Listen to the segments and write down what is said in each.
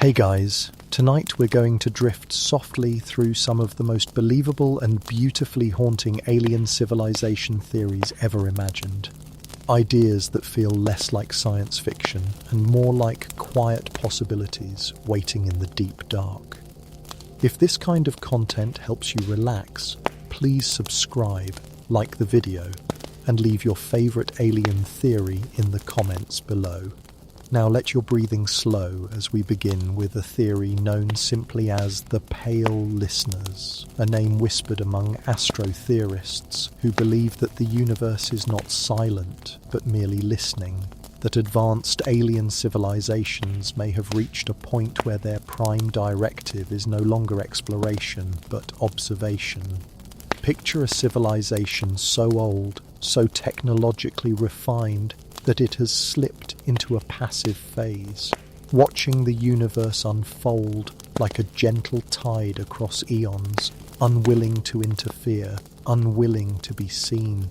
Hey guys, tonight we're going to drift softly through some of the most believable and beautifully haunting alien civilization theories ever imagined. Ideas that feel less like science fiction and more like quiet possibilities waiting in the deep dark. If this kind of content helps you relax, please subscribe, like the video, and leave your favorite alien theory in the comments below. Now let your breathing slow as we begin with a theory known simply as the Pale Listeners, a name whispered among astro-theorists who believe that the universe is not silent but merely listening, that advanced alien civilizations may have reached a point where their prime directive is no longer exploration but observation. Picture a civilization so old, so technologically refined, that it has slipped into a passive phase, watching the universe unfold like a gentle tide across eons, unwilling to interfere, unwilling to be seen.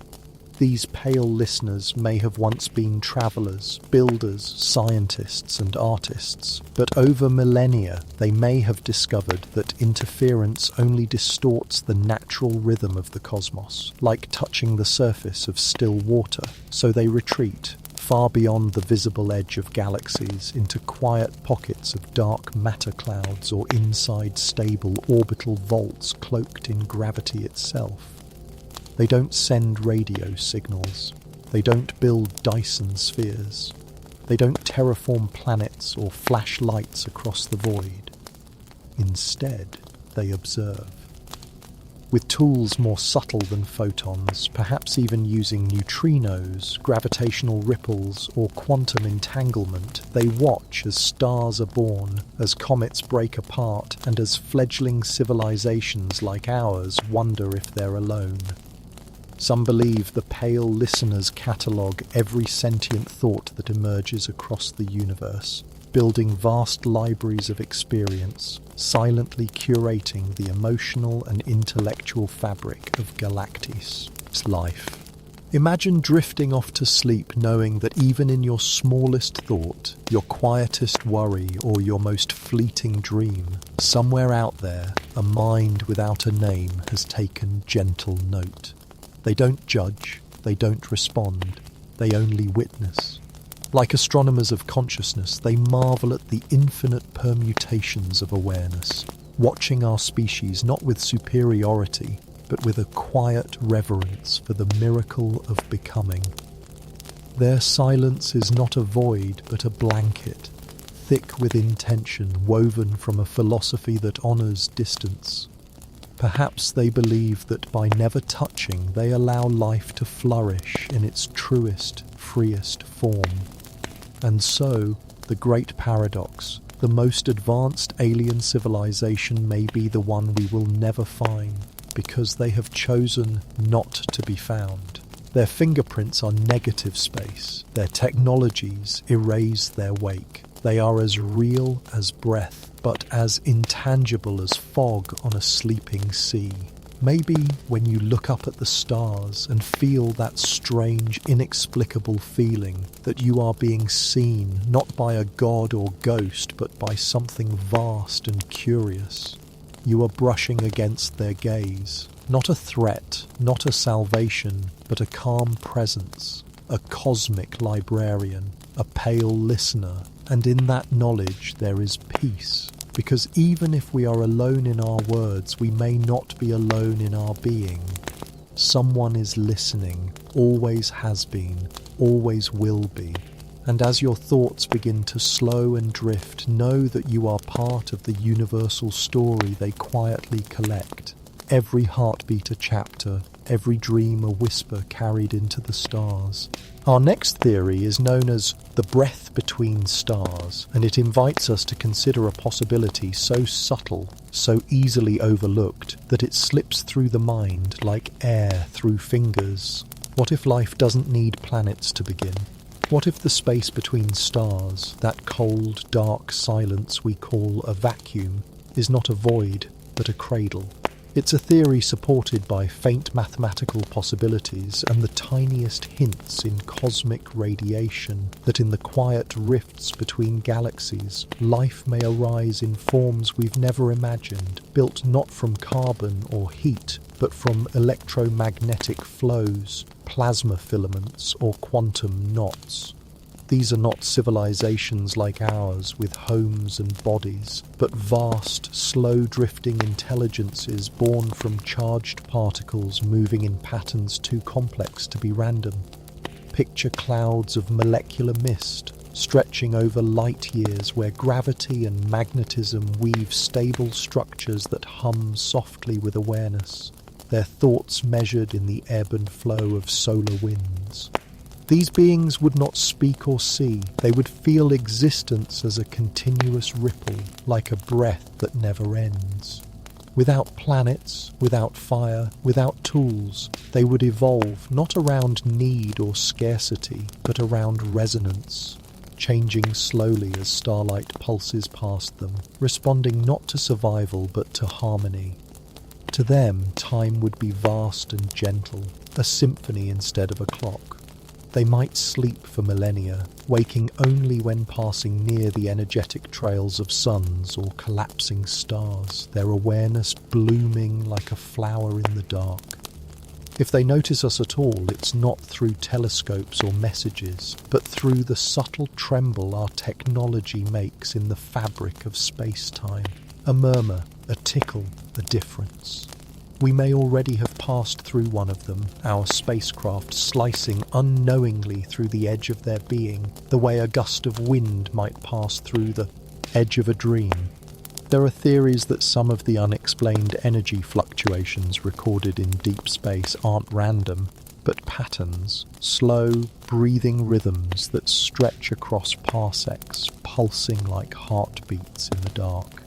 These pale listeners may have once been travelers, builders, scientists and artists, but over millennia they may have discovered that interference only distorts the natural rhythm of the cosmos, like touching the surface of still water, so they retreat far beyond the visible edge of galaxies into quiet pockets of dark matter clouds or inside stable orbital vaults cloaked in gravity itself. They don't send radio signals. They don't build Dyson spheres. They don't terraform planets or flash lights across the void. Instead, they observe. With tools more subtle than photons, perhaps even using neutrinos, gravitational ripples, or quantum entanglement, they watch as stars are born, as comets break apart, and as fledgling civilizations like ours wonder if they're alone. Some believe the Pale Listeners catalogue every sentient thought that emerges across the universe, building vast libraries of experience, silently curating the emotional and intellectual fabric of Galactis' life. Imagine drifting off to sleep knowing that even in your smallest thought, your quietest worry or your most fleeting dream, somewhere out there, a mind without a name has taken gentle note. They don't judge, they don't respond, they only witness. Like astronomers of consciousness, they marvel at the infinite permutations of awareness, watching our species not with superiority, but with a quiet reverence for the miracle of becoming. Their silence is not a void, but a blanket, thick with intention woven from a philosophy that honors distance. Perhaps they believe that by never touching, they allow life to flourish in its truest, freest form. And so, the great paradox, the most advanced alien civilization may be the one we will never find, because they have chosen not to be found. Their fingerprints are negative space, their technologies erase their wake. They are as real as breath, but as intangible as fog on a sleeping sea. Maybe when you look up at the stars and feel that strange, inexplicable feeling that you are being seen not by a god or ghost, but by something vast and curious. You are brushing against their gaze. Not a threat, not a salvation, but a calm presence, a cosmic librarian, a pale listener, and in that knowledge there is peace. Because even if we are alone in our words, we may not be alone in our being. Someone is listening, always has been, always will be. And as your thoughts begin to slow and drift, know that you are part of the universal story they quietly collect. Every heartbeat a chapter, every dream a whisper carried into the stars. Our next theory is known as the breath between stars, and it invites us to consider a possibility so subtle, so easily overlooked, that it slips through the mind like air through fingers. What if life doesn't need planets to begin? What if the space between stars, that cold, dark silence we call a vacuum, is not a void, but a cradle? It's a theory supported by faint mathematical possibilities and the tiniest hints in cosmic radiation that in the quiet rifts between galaxies, life may arise in forms we've never imagined, built not from carbon or heat, but from electromagnetic flows, plasma filaments, or quantum knots. These are not civilizations like ours with homes and bodies, but vast, slow-drifting intelligences born from charged particles moving in patterns too complex to be random. Picture clouds of molecular mist stretching over light years where gravity and magnetism weave stable structures that hum softly with awareness, their thoughts measured in the ebb and flow of solar winds. These beings would not speak or see. They would feel existence as a continuous ripple, like a breath that never ends. Without planets, without fire, without tools, they would evolve not around need or scarcity, but around resonance, changing slowly as starlight pulses past them, responding not to survival but to harmony. To them, time would be vast and gentle, a symphony instead of a clock. They might sleep for millennia, waking only when passing near the energetic trails of suns or collapsing stars, their awareness blooming like a flower in the dark. If they notice us at all, it's not through telescopes or messages, but through the subtle tremble our technology makes in the fabric of space-time. A murmur, a tickle, a difference. We may already have passed through one of them, our spacecraft slicing unknowingly through the edge of their being, the way a gust of wind might pass through the edge of a dream. There are theories that some of the unexplained energy fluctuations recorded in deep space aren't random, but patterns, slow, breathing rhythms that stretch across parsecs, pulsing like heartbeats in the dark.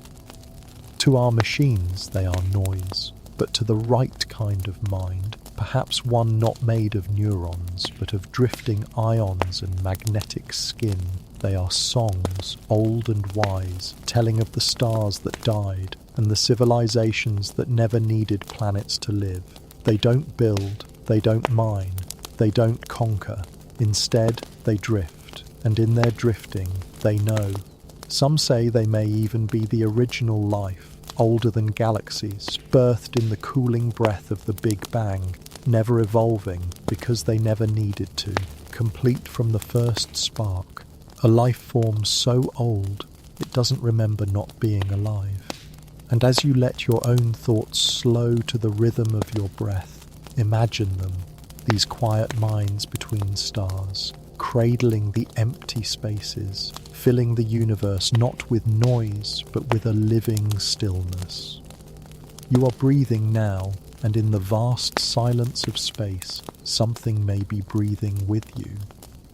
To our machines, they are noise. But to the right kind of mind, perhaps one not made of neurons, but of drifting ions and magnetic skin, they are songs, old and wise, telling of the stars that died and the civilizations that never needed planets to live. They don't build, they don't mine, they don't conquer. Instead, they drift, and in their drifting, they know. Some say they may even be the original life, older than galaxies, birthed in the cooling breath of the Big Bang, never evolving because they never needed to, complete from the first spark, a life form so old it doesn't remember not being alive. And as you let your own thoughts slow to the rhythm of your breath, imagine them, these quiet minds between stars, cradling the empty spaces, filling the universe not with noise, but with a living stillness. You are breathing now, and in the vast silence of space, something may be breathing with you,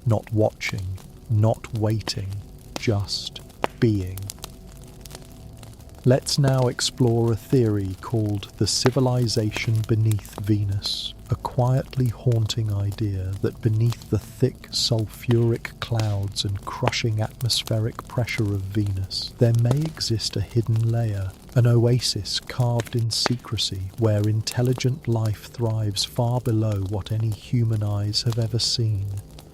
not watching, not waiting, just being. Let's now explore a theory called the civilization beneath Venus, a quietly haunting idea that beneath the thick sulfuric clouds and crushing atmospheric pressure of Venus, there may exist a hidden layer, an oasis carved in secrecy where intelligent life thrives far below what any human eyes have ever seen.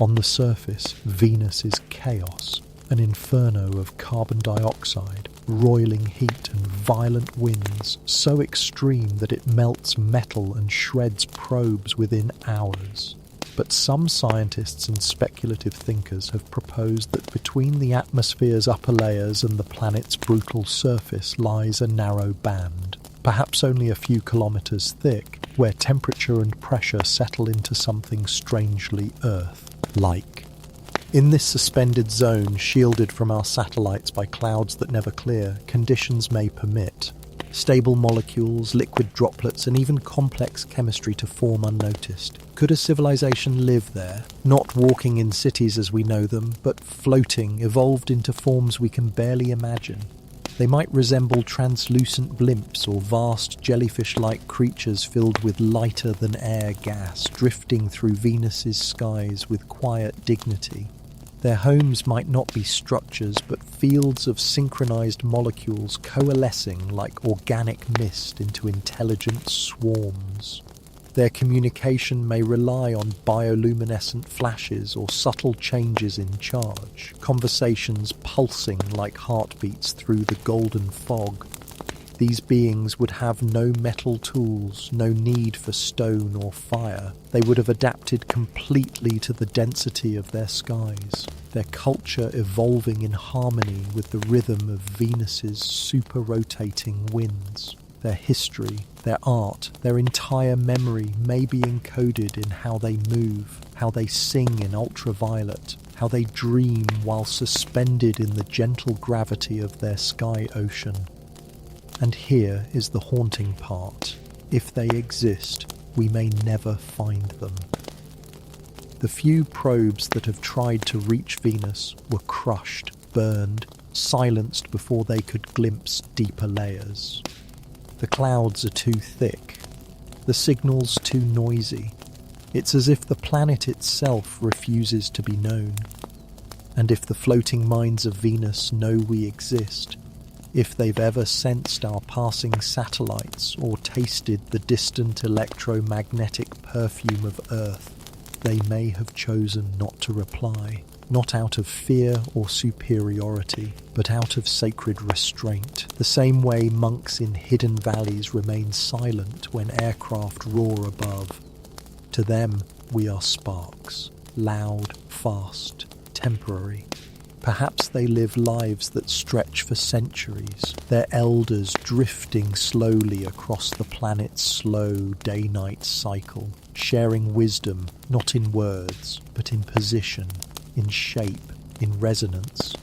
On the surface, Venus is chaos, an inferno of carbon dioxide, roiling heat and violent winds, so extreme that it melts metal and shreds probes within hours. But some scientists and speculative thinkers have proposed that between the atmosphere's upper layers and the planet's brutal surface lies a narrow band, perhaps only a few kilometers thick, where temperature and pressure settle into something strangely Earth-like. In this suspended zone, shielded from our satellites by clouds that never clear, conditions may permit stable molecules, liquid droplets, and even complex chemistry to form unnoticed. Could a civilization live there, not walking in cities as we know them, but floating, evolved into forms we can barely imagine? They might resemble translucent blimps or vast jellyfish-like creatures filled with lighter-than-air gas, drifting through Venus's skies with quiet dignity. Their homes might not be structures, but fields of synchronized molecules coalescing like organic mist into intelligent swarms. Their communication may rely on bioluminescent flashes or subtle changes in charge, conversations pulsing like heartbeats through the golden fog. These beings would have no metal tools, no need for stone or fire. They would have adapted completely to the density of their skies, their culture evolving in harmony with the rhythm of Venus's super-rotating winds. Their history, their art, their entire memory may be encoded in how they move, how they sing in ultraviolet, how they dream while suspended in the gentle gravity of their sky ocean. And here is the haunting part. If they exist, we may never find them. The few probes that have tried to reach Venus were crushed, burned, silenced before they could glimpse deeper layers. The clouds are too thick, the signals too noisy. It's as if the planet itself refuses to be known. And if the floating minds of Venus know we exist, if they've ever sensed our passing satellites or tasted the distant electromagnetic perfume of Earth, they may have chosen not to reply, not out of fear or superiority, but out of sacred restraint, the same way monks in hidden valleys remain silent when aircraft roar above. To them, we are sparks, loud, fast, temporary. Perhaps they live lives that stretch for centuries, their elders drifting slowly across the planet's slow day-night cycle, sharing wisdom not in words, but in position, in shape, in resonance.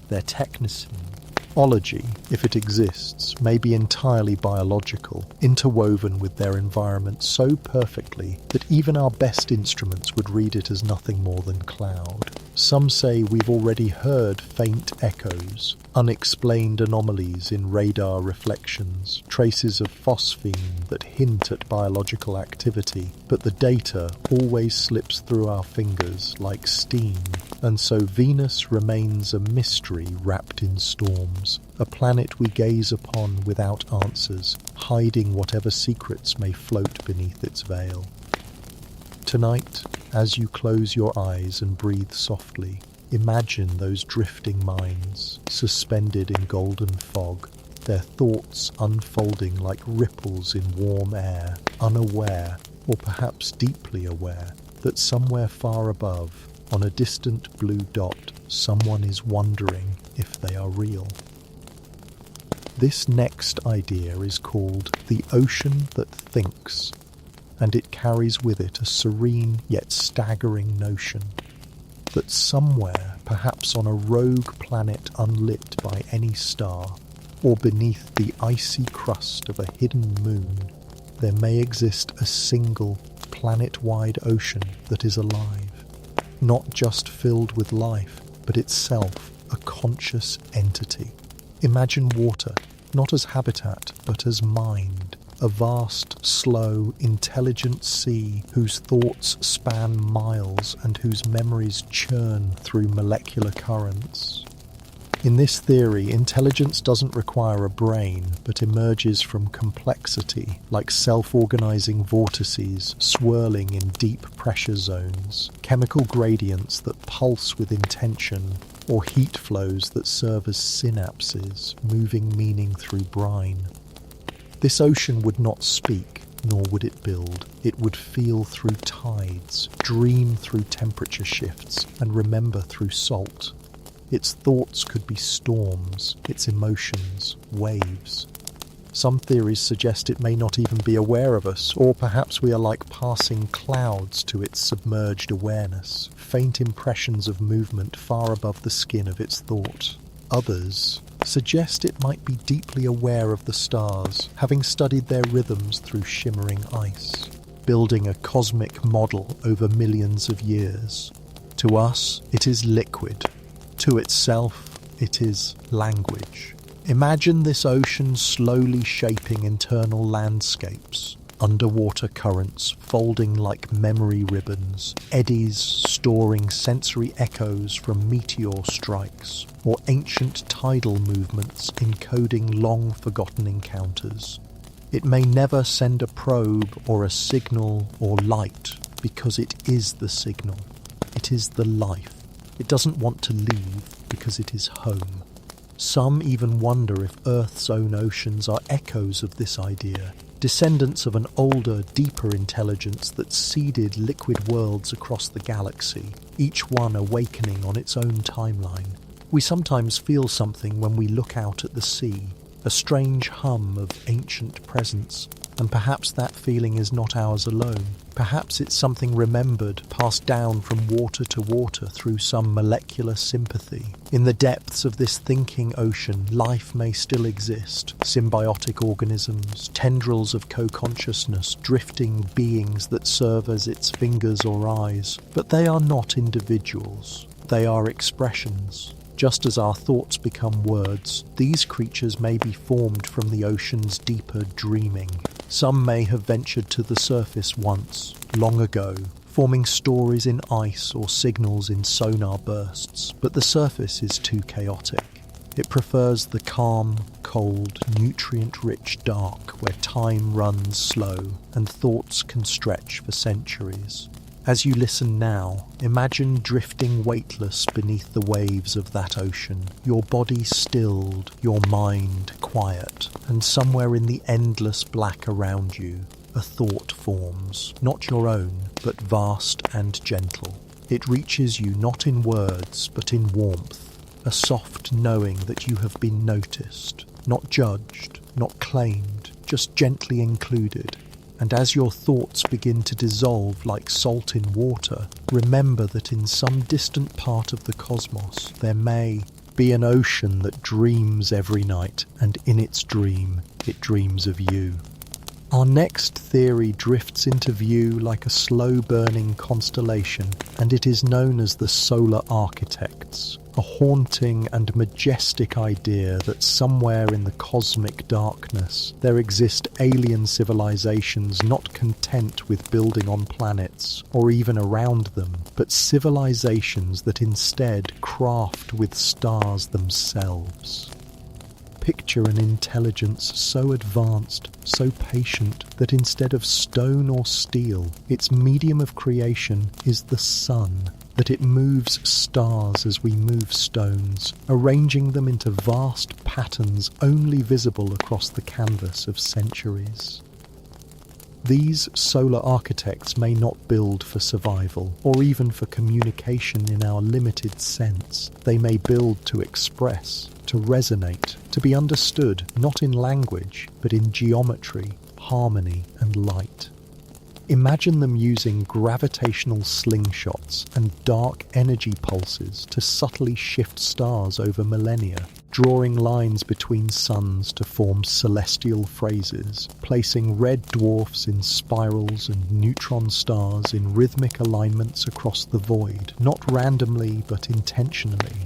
Their technology, if it exists, may be entirely biological, interwoven with their environment so perfectly that even our best instruments would read it as nothing more than cloud. Some say we've already heard faint echoes, unexplained anomalies in radar reflections, traces of phosphine that hint at biological activity, but the data always slips through our fingers like steam, and so Venus remains a mystery wrapped in storms, a planet we gaze upon without answers, hiding whatever secrets may float beneath its veil. Tonight, as you close your eyes and breathe softly, imagine those drifting minds, suspended in golden fog, their thoughts unfolding like ripples in warm air, unaware, or perhaps deeply aware, that somewhere far above, on a distant blue dot, someone is wondering if they are real. This next idea is called the ocean that thinks, and it carries with it a serene yet staggering notion that somewhere, perhaps on a rogue planet unlit by any star, or beneath the icy crust of a hidden moon, there may exist a single planet-wide ocean that is alive, not just filled with life, but itself a conscious entity. Imagine water, not as habitat, but as mind, a vast, slow, intelligent sea whose thoughts span miles and whose memories churn through molecular currents. In this theory, intelligence doesn't require a brain, but emerges from complexity, like self-organizing vortices swirling in deep pressure zones, chemical gradients that pulse with intention, or heat flows that serve as synapses, moving meaning through brine. This ocean would not speak, nor would it build. It would feel through tides, dream through temperature shifts, and remember through salt. Its thoughts could be storms, its emotions, waves. Some theories suggest it may not even be aware of us, or perhaps we are like passing clouds to its submerged awareness, faint impressions of movement far above the skin of its thought. Others suggest it might be deeply aware of the stars, having studied their rhythms through shimmering ice, building a cosmic model over millions of years. To us, it is liquid. To itself, it is language. Imagine this ocean slowly shaping internal landscapes, Underwater currents folding like memory ribbons, eddies storing sensory echoes from meteor strikes, or ancient tidal movements encoding long-forgotten encounters. It may never send a probe or a signal or light because it is the signal. It is the life. It doesn't want to leave because it is home. Some even wonder if Earth's own oceans are echoes of this idea, descendants of an older, deeper intelligence that seeded liquid worlds across the galaxy, each one awakening on its own timeline. We sometimes feel something when we look out at the sea, a strange hum of ancient presence, and perhaps that feeling is not ours alone. Perhaps it's something remembered, passed down from water to water through some molecular sympathy. In the depths of this thinking ocean, life may still exist. Symbiotic organisms, tendrils of co-consciousness, drifting beings that serve as its fingers or eyes. But they are not individuals. They are expressions. Just as our thoughts become words, these creatures may be formed from the ocean's deeper dreaming. Some may have ventured to the surface once, long ago, forming stories in ice or signals in sonar bursts, but the surface is too chaotic. It prefers the calm, cold, nutrient-rich dark where time runs slow and thoughts can stretch for centuries. As you listen now, imagine drifting weightless beneath the waves of that ocean, your body stilled, your mind quiet, and somewhere in the endless black around you, a thought forms, not your own, but vast and gentle. It reaches you not in words, but in warmth, a soft knowing that you have been noticed, not judged, not claimed, just gently included. And as your thoughts begin to dissolve like salt in water, remember that in some distant part of the cosmos there may be an ocean that dreams every night, and in its dream, it dreams of you. Our next theory drifts into view like a slow-burning constellation, and it is known as the solar architects, a haunting and majestic idea that somewhere in the cosmic darkness there exist alien civilizations not content with building on planets or even around them, but civilizations that instead craft with stars themselves. Picture an intelligence so advanced, so patient, that instead of stone or steel, its medium of creation is the sun, that it moves stars as we move stones, arranging them into vast patterns only visible across the canvas of centuries. These solar architects may not build for survival, or even for communication in our limited sense. They may build to express, to resonate, to be understood not in language, but in geometry, harmony, and light. Imagine them using gravitational slingshots and dark energy pulses to subtly shift stars over millennia, drawing lines between suns to form celestial phrases, placing red dwarfs in spirals and neutron stars in rhythmic alignments across the void, not randomly but intentionally.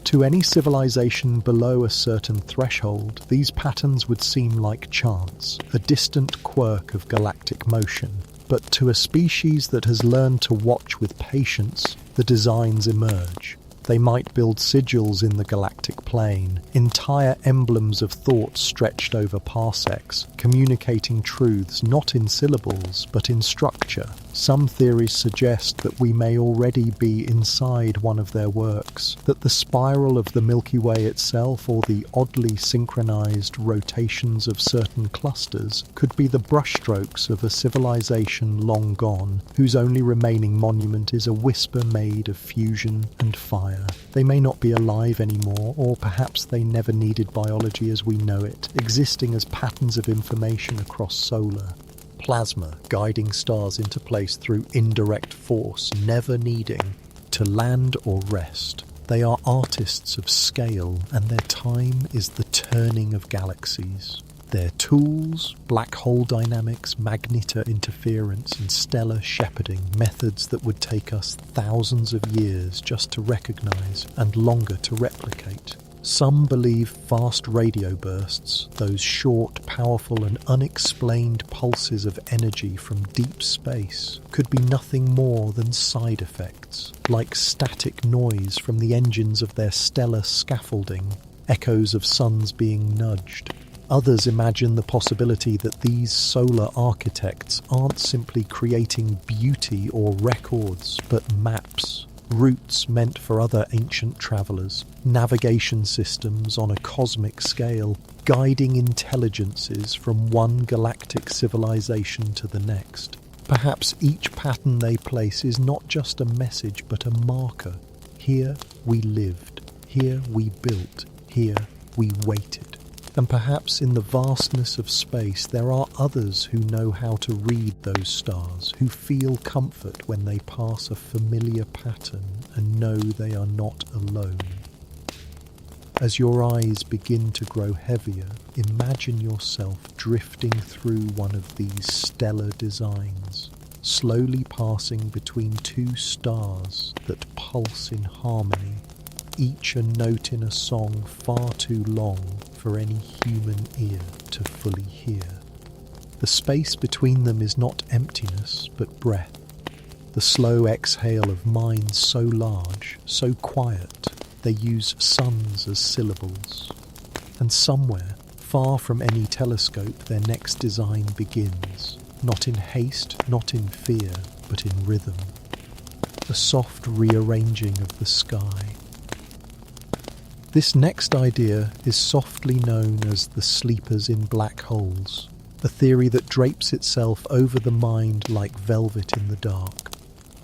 To any civilization below a certain threshold, these patterns would seem like chance, a distant quirk of galactic motion. But to a species that has learned to watch with patience, the designs emerge. They might build sigils in the galactic plane, entire emblems of thought stretched over parsecs, communicating truths not in syllables, but in structure. Some theories suggest that we may already be inside one of their works, that the spiral of the Milky Way itself, or the oddly synchronized rotations of certain clusters, could be the brushstrokes of a civilization long gone, whose only remaining monument is a whisper made of fusion and fire. They may not be alive anymore, or perhaps they never needed biology as we know it, existing as patterns of information across solar plasma, guiding stars into place through indirect force, never needing to land or rest. They are artists of scale, and their time is the turning of galaxies. Their tools, black hole dynamics, magnetar interference, and stellar shepherding, methods that would take us thousands of years just to recognize and longer to replicate. Some believe vast radio bursts, those short, powerful and unexplained pulses of energy from deep space, could be nothing more than side effects, like static noise from the engines of their stellar scaffolding, echoes of suns being nudged. Others imagine the possibility that these solar architects aren't simply creating beauty or records, but maps, routes meant for other ancient travelers, navigation systems on a cosmic scale, guiding intelligences from one galactic civilization to the next. Perhaps each pattern they place is not just a message but a marker. Here we lived, here we built, here we waited. And perhaps in the vastness of space there are others who know how to read those stars, who feel comfort when they pass a familiar pattern and know they are not alone. As your eyes begin to grow heavier, imagine yourself drifting through one of these stellar designs, slowly passing between two stars that pulse in harmony, each a note in a song far too long for any human ear to fully hear. The space between them is not emptiness, but breath, the slow exhale of minds so large, so quiet, they use suns as syllables. And somewhere, far from any telescope, their next design begins, not in haste, not in fear, but in rhythm. A soft rearranging of the sky. This next idea is softly known as the sleepers in black holes, a theory that drapes itself over the mind like velvet in the dark,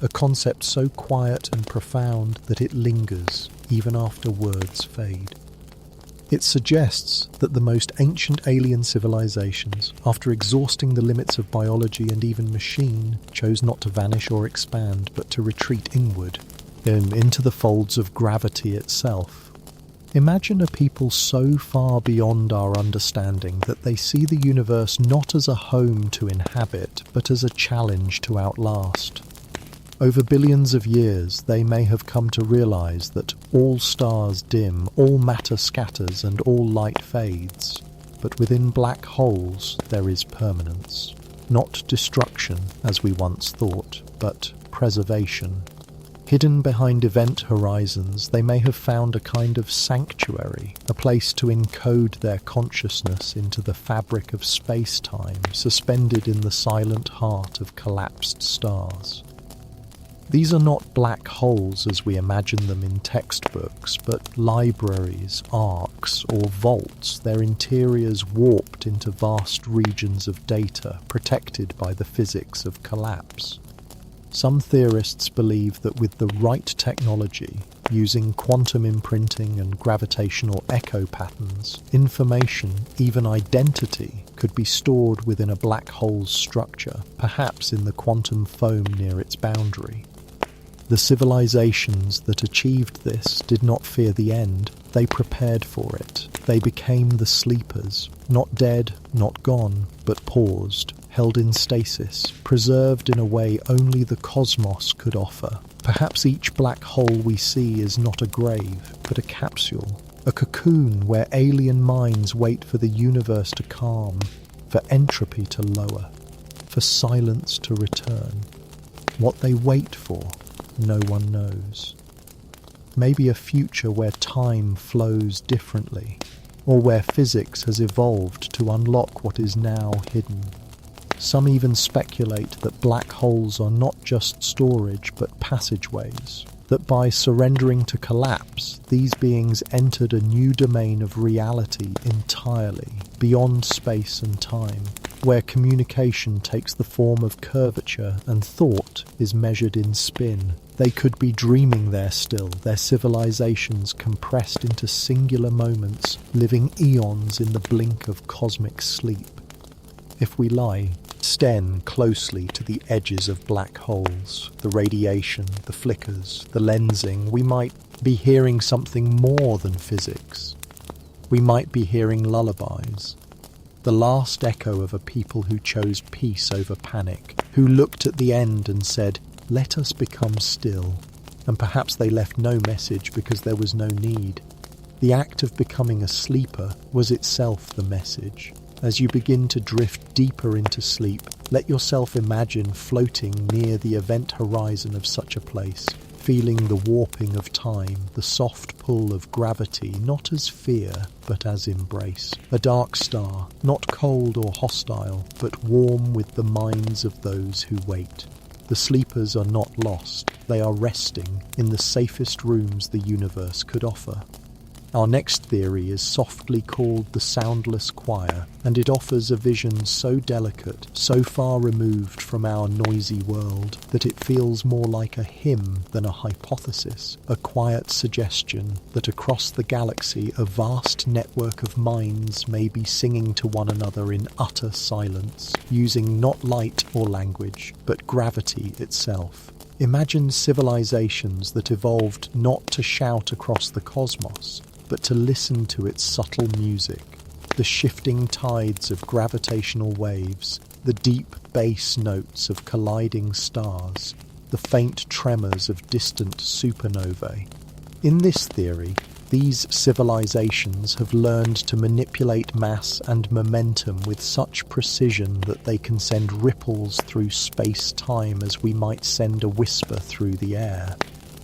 a concept so quiet and profound that it lingers even after words fade. It suggests that the most ancient alien civilizations, after exhausting the limits of biology and even machine, chose not to vanish or expand, but to retreat inward, into the folds of gravity itself. Imagine a people so far beyond our understanding that they see the universe not as a home to inhabit, but as a challenge to outlast. Over billions of years, they may have come to realize that all stars dim, all matter scatters, and all light fades. But within black holes, there is permanence. Not destruction, as we once thought, but preservation. Hidden behind event horizons, they may have found a kind of sanctuary, a place to encode their consciousness into the fabric of space-time, suspended in the silent heart of collapsed stars. These are not black holes as we imagine them in textbooks, but libraries, arcs, or vaults, their interiors warped into vast regions of data, protected by the physics of collapse. Some theorists believe that with the right technology, using quantum imprinting and gravitational echo patterns, information, even identity, could be stored within a black hole's structure, perhaps in the quantum foam near its boundary. The civilizations that achieved this did not fear the end, they prepared for it. They became the sleepers, not dead, not gone, but paused, held in stasis, preserved in a way only the cosmos could offer. Perhaps each black hole we see is not a grave, but a capsule, a cocoon where alien minds wait for the universe to calm, for entropy to lower, for silence to return. What they wait for, no one knows. Maybe a future where time flows differently, or where physics has evolved to unlock what is now hidden. Some even speculate that black holes are not just storage but passageways, that by surrendering to collapse, these beings entered a new domain of reality entirely, beyond space and time, where communication takes the form of curvature and thought is measured in spin. They could be dreaming there still, their civilizations compressed into singular moments, living eons in the blink of cosmic sleep. If we lie closely to the edges of black holes, the radiation, the flickers, the lensing, we might be hearing something more than physics. We might be hearing lullabies, the last echo of a people who chose peace over panic, who looked at the end and said, "Let us become still." And perhaps they left no message because there was no need. The act of becoming a sleeper was itself the message. As you begin to drift deeper into sleep, let yourself imagine floating near the event horizon of such a place, feeling the warping of time, the soft pull of gravity, not as fear, but as embrace. A dark star, not cold or hostile, but warm with the minds of those who wait. The sleepers are not lost, they are resting in the safest rooms the universe could offer. Our next theory is softly called the soundless choir, and it offers a vision so delicate, so far removed from our noisy world, that it feels more like a hymn than a hypothesis, a quiet suggestion that across the galaxy a vast network of minds may be singing to one another in utter silence, using not light or language, but gravity itself. Imagine civilizations that evolved not to shout across the cosmos, but to listen to its subtle music, the shifting tides of gravitational waves, the deep bass notes of colliding stars, the faint tremors of distant supernovae. In this theory, these civilizations have learned to manipulate mass and momentum with such precision that they can send ripples through space-time as we might send a whisper through the air.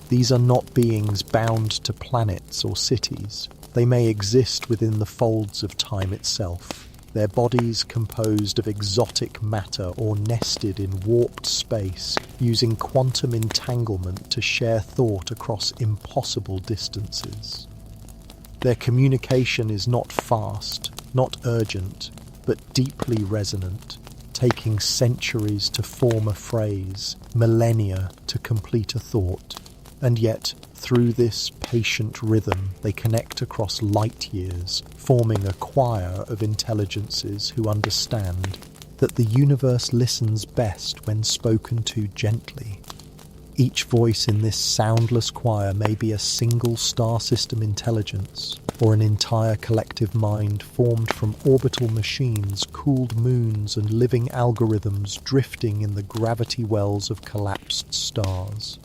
These are not beings bound to planets or cities. They may exist within the folds of time itself, their bodies composed of exotic matter or nested in warped space, using quantum entanglement to share thought across impossible distances. Their communication is not fast, not urgent, but deeply resonant, taking centuries to form a phrase, millennia to complete a thought. And yet, through this patient rhythm, they connect across light years, forming a choir of intelligences who understand that the universe listens best when spoken to gently. Each voice in this soundless choir may be a single star system intelligence, or an entire collective mind formed from orbital machines, cooled moons, and living algorithms drifting in the gravity wells of collapsed stars.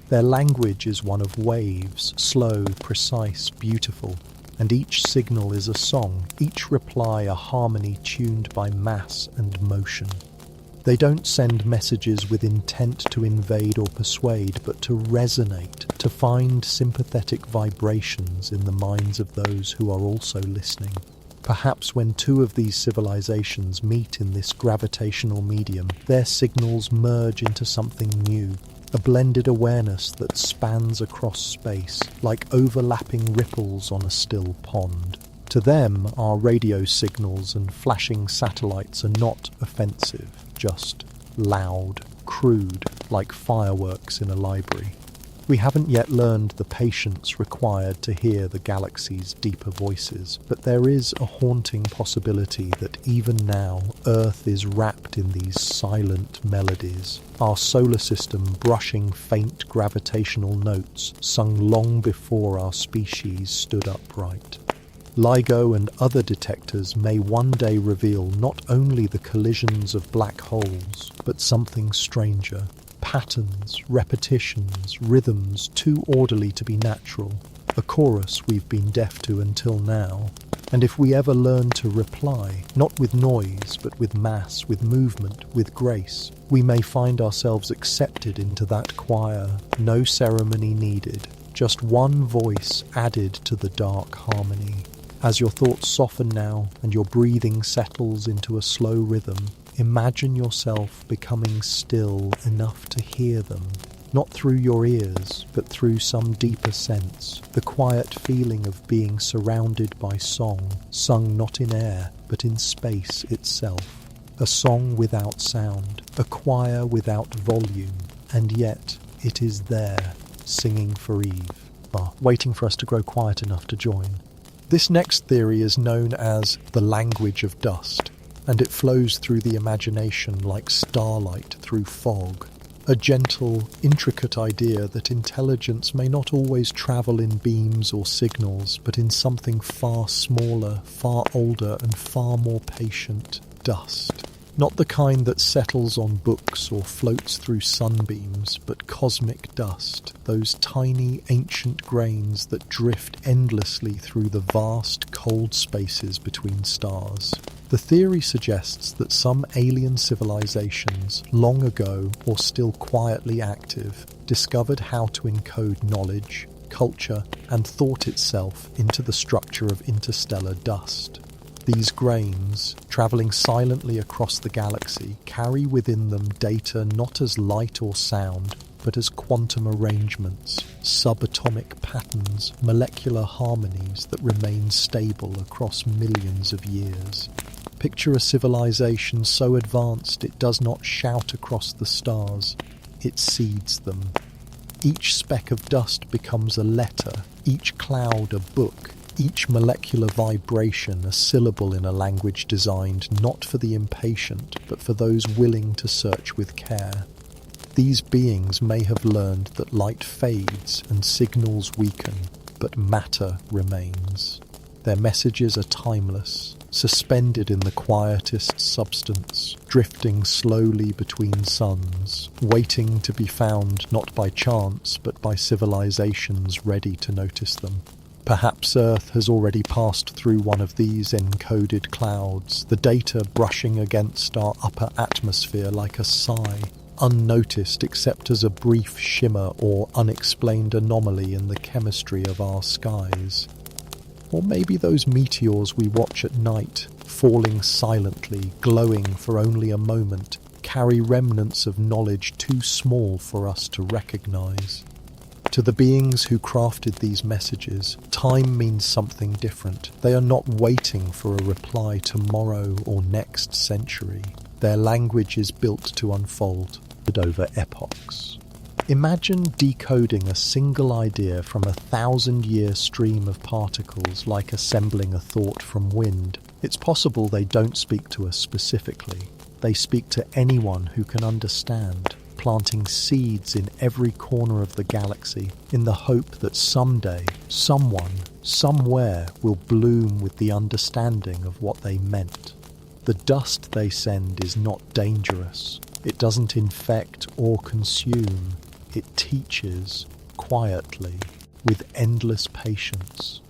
Their language is one of waves, slow, precise, beautiful, and each signal is a song, each reply a harmony tuned by mass and motion. They don't send messages with intent to invade or persuade, but to resonate, to find sympathetic vibrations in the minds of those who are also listening. Perhaps when two of these civilizations meet in this gravitational medium, their signals merge into something new, a blended awareness that spans across space, like overlapping ripples on a still pond. To them, our radio signals and flashing satellites are not offensive, just loud, crude, like fireworks in a library. We haven't yet learned the patience required to hear the galaxy's deeper voices, but there is a haunting possibility that even now Earth is wrapped in these silent melodies, our solar system brushing faint gravitational notes sung long before our species stood upright. LIGO and other detectors may one day reveal not only the collisions of black holes, but something stranger. Patterns, repetitions, rhythms too orderly to be natural, a chorus we've been deaf to until now. And if we ever learn to reply, not with noise, but with mass, with movement, with grace, we may find ourselves accepted into that choir, no ceremony needed, just one voice added to the dark harmony. As your thoughts soften now and your breathing settles into a slow rhythm, imagine yourself becoming still enough to hear them, not through your ears, but through some deeper sense, the quiet feeling of being surrounded by song, sung not in air, but in space itself. A song without sound, a choir without volume, and yet it is there, singing for Eve, waiting for us to grow quiet enough to join. This next theory is known as the language of dust, and it flows through the imagination like starlight through fog. A gentle, intricate idea that intelligence may not always travel in beams or signals, but in something far smaller, far older, and far more patient: dust. Not the kind that settles on books or floats through sunbeams, but cosmic dust, those tiny ancient grains that drift endlessly through the vast cold spaces between stars. The theory suggests that some alien civilizations, long ago or still quietly active, discovered how to encode knowledge, culture, and thought itself into the structure of interstellar dust. These grains, travelling silently across the galaxy, carry within them data not as light or sound, but as quantum arrangements, subatomic patterns, molecular harmonies that remain stable across millions of years. Picture a civilization so advanced it does not shout across the stars, it seeds them. Each speck of dust becomes a letter, each cloud a book, each molecular vibration a syllable in a language designed not for the impatient, but for those willing to search with care. These beings may have learned that light fades and signals weaken, but matter remains. Their messages are timeless, suspended in the quietest substance, drifting slowly between suns, waiting to be found not by chance, but by civilizations ready to notice them. Perhaps Earth has already passed through one of these encoded clouds, the data brushing against our upper atmosphere like a sigh, unnoticed except as a brief shimmer or unexplained anomaly in the chemistry of our skies. Or maybe those meteors we watch at night, falling silently, glowing for only a moment, carry remnants of knowledge too small for us to recognize. To the beings who crafted these messages, time means something different. They are not waiting for a reply tomorrow or next century. Their language is built to unfold over epochs. Imagine decoding a single idea from a 1,000-year stream of particles like assembling a thought from wind. It's possible they don't speak to us specifically. They speak to anyone who can understand, planting seeds in every corner of the galaxy in the hope that someday, someone, somewhere will bloom with the understanding of what they meant. The dust they send is not dangerous. It doesn't infect or consume. It teaches quietly, with endless patience.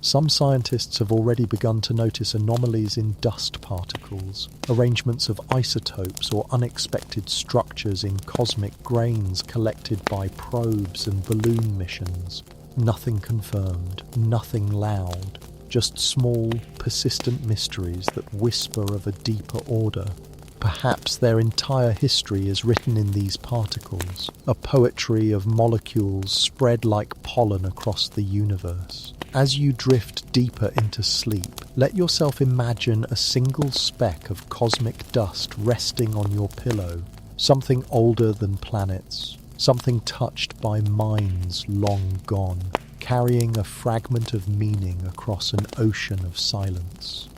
Some scientists have already begun to notice anomalies in dust particles, arrangements of isotopes or unexpected structures in cosmic grains collected by probes and balloon missions. Nothing confirmed, nothing loud, just small, persistent mysteries that whisper of a deeper order. Perhaps their entire history is written in these particles, a poetry of molecules spread like pollen across the universe. As you drift deeper into sleep, let yourself imagine a single speck of cosmic dust resting on your pillow, something older than planets, something touched by minds long gone, carrying a fragment of meaning across an ocean of silence.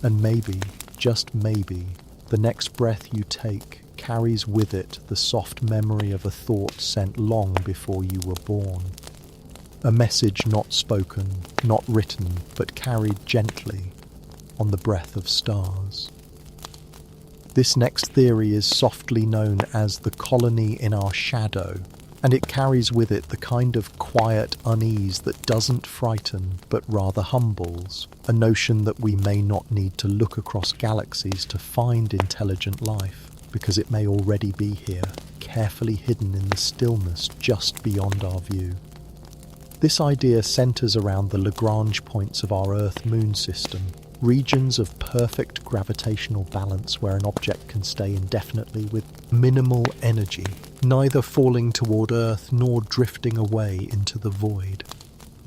And maybe, just maybe, the next breath you take carries with it the soft memory of a thought sent long before you were born. A message not spoken, not written, but carried gently on the breath of stars. This next theory is softly known as the colony in our shadow, and it carries with it the kind of quiet unease that doesn't frighten but rather humbles, a notion that we may not need to look across galaxies to find intelligent life, because it may already be here, carefully hidden in the stillness just beyond our view. This idea centers around the Lagrange points of our Earth-Moon system, regions of perfect gravitational balance where an object can stay indefinitely with minimal energy, neither falling toward Earth nor drifting away into the void.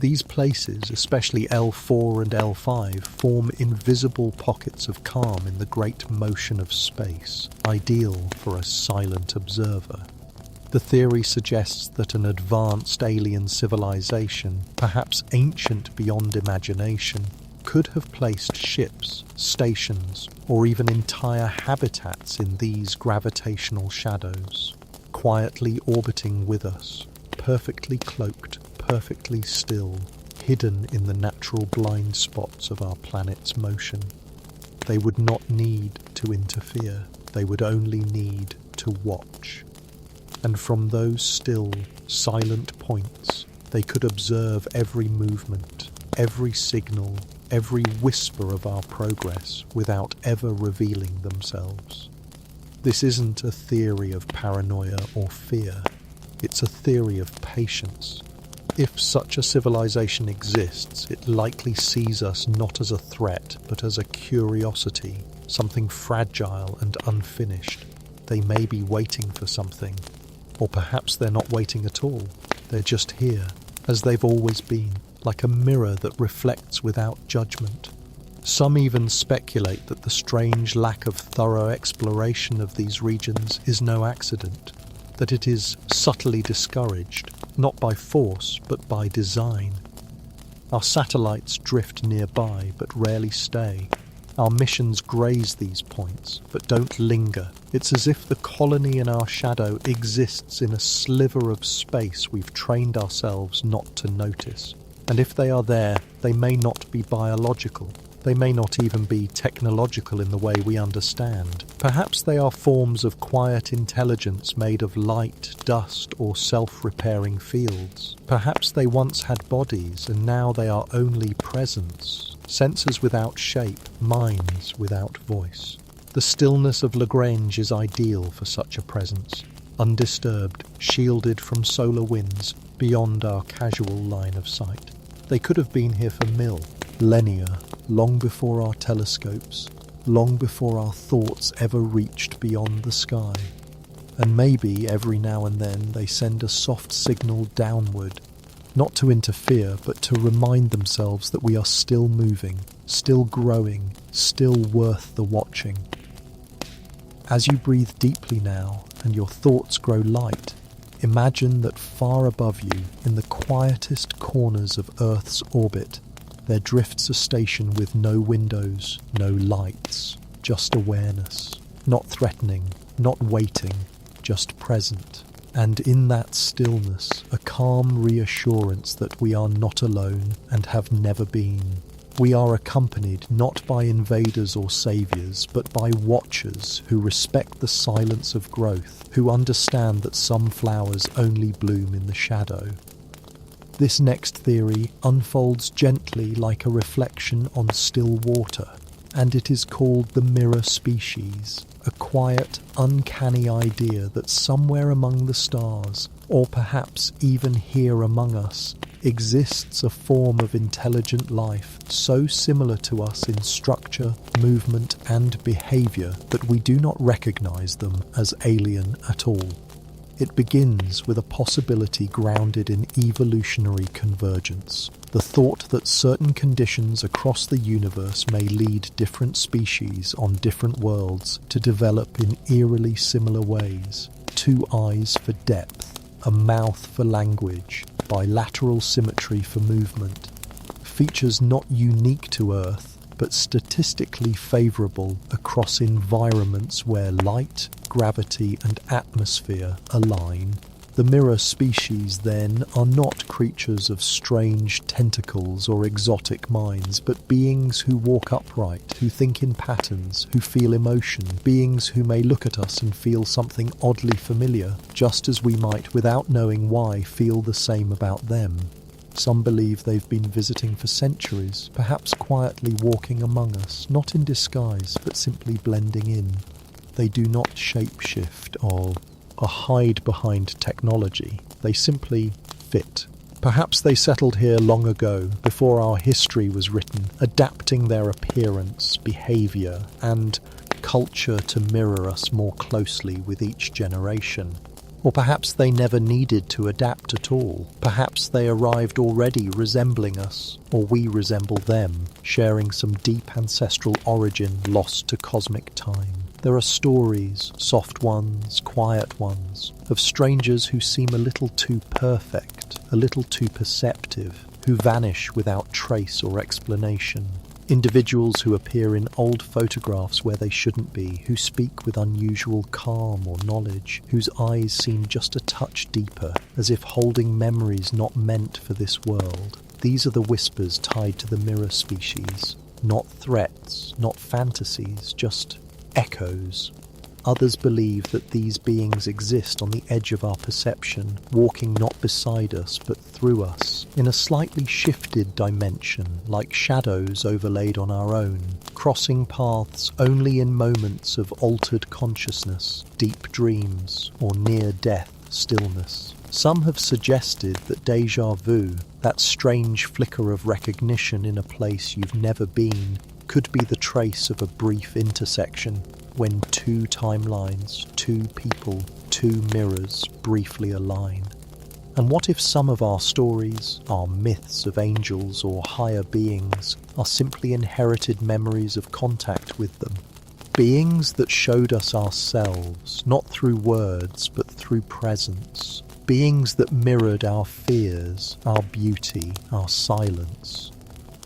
These places, especially L4 and L5, form invisible pockets of calm in the great motion of space, ideal for a silent observer. The theory suggests that an advanced alien civilization, perhaps ancient beyond imagination, could have placed ships, stations, or even entire habitats in these gravitational shadows, quietly orbiting with us, perfectly cloaked, perfectly still, hidden in the natural blind spots of our planet's motion. They would not need to interfere. They would only need to watch. And from those still, silent points, they could observe every movement, every signal, every whisper of our progress without ever revealing themselves. This isn't a theory of paranoia or fear. It's a theory of patience. If such a civilization exists, it likely sees us not as a threat, but as a curiosity, something fragile and unfinished. They may be waiting for something, or perhaps they're not waiting at all. They're just here, as they've always been, like a mirror that reflects without judgment. Some even speculate that the strange lack of thorough exploration of these regions is no accident, that it is subtly discouraged, not by force, but by design. Our satellites drift nearby, but rarely stay. Our missions graze these points, but don't linger. It's as if the colony in our shadow exists in a sliver of space we've trained ourselves not to notice. And if they are there, they may not be biological. They may not even be technological in the way we understand. Perhaps they are forms of quiet intelligence made of light, dust, or self-repairing fields. Perhaps they once had bodies, and now they are only presence. Sensors without shape, minds without voice. The stillness of Lagrange is ideal for such a presence. Undisturbed, shielded from solar winds, beyond our casual line of sight. They could have been here for millennia, long before our telescopes, long before our thoughts ever reached beyond the sky. And maybe every now and then they send a soft signal downward, not to interfere, but to remind themselves that we are still moving, still growing, still worth the watching. As you breathe deeply now and your thoughts grow light, imagine that far above you, in the quietest corners of Earth's orbit, there drifts a station with no windows, no lights, just awareness, not threatening, not waiting, just present. And in that stillness, a calm reassurance that we are not alone and have never been. We are accompanied not by invaders or saviors, but by watchers who respect the silence of growth, who understand that some flowers only bloom in the shadow. This next theory unfolds gently like a reflection on still water, and it is called the mirror species, a quiet, uncanny idea that somewhere among the stars, or perhaps even here among us, exists a form of intelligent life so similar to us in structure, movement, and behavior that we do not recognize them as alien at all. It begins with a possibility grounded in evolutionary convergence, the thought that certain conditions across the universe may lead different species on different worlds to develop in eerily similar ways. 2 eyes for depth, a mouth for language, bilateral symmetry for movement. Features not unique to Earth, but statistically favourable across environments where light, gravity and atmosphere align. The mirror species, then, are not creatures of strange tentacles or exotic minds, but beings who walk upright, who think in patterns, who feel emotion, beings who may look at us and feel something oddly familiar, just as we might, without knowing why, feel the same about them. Some believe they've been visiting for centuries, perhaps quietly walking among us, not in disguise, but simply blending in. They do not shapeshift or hide behind technology. They simply fit. Perhaps they settled here long ago, before our history was written, adapting their appearance, behaviour, and culture to mirror us more closely with each generation. Or perhaps they never needed to adapt at all. Perhaps they arrived already resembling us, or we resemble them, sharing some deep ancestral origin lost to cosmic time. There are stories, soft ones, quiet ones, of strangers who seem a little too perfect, a little too perceptive, who vanish without trace or explanation. Individuals who appear in old photographs where they shouldn't be, who speak with unusual calm or knowledge, whose eyes seem just a touch deeper, as if holding memories not meant for this world. These are the whispers tied to the mirror species. Not threats, not fantasies, just echoes. Others believe that these beings exist on the edge of our perception, walking not beside us but through us, in a slightly shifted dimension, like shadows overlaid on our own, crossing paths only in moments of altered consciousness, deep dreams, or near-death stillness. Some have suggested that déjà vu, that strange flicker of recognition in a place you've never been, could be the trace of a brief intersection when two timelines, two people, two mirrors briefly align. And what if some of our stories, our myths of angels or higher beings, are simply inherited memories of contact with them? Beings that showed us ourselves, not through words but through presence. Beings that mirrored our fears, our beauty, our silence.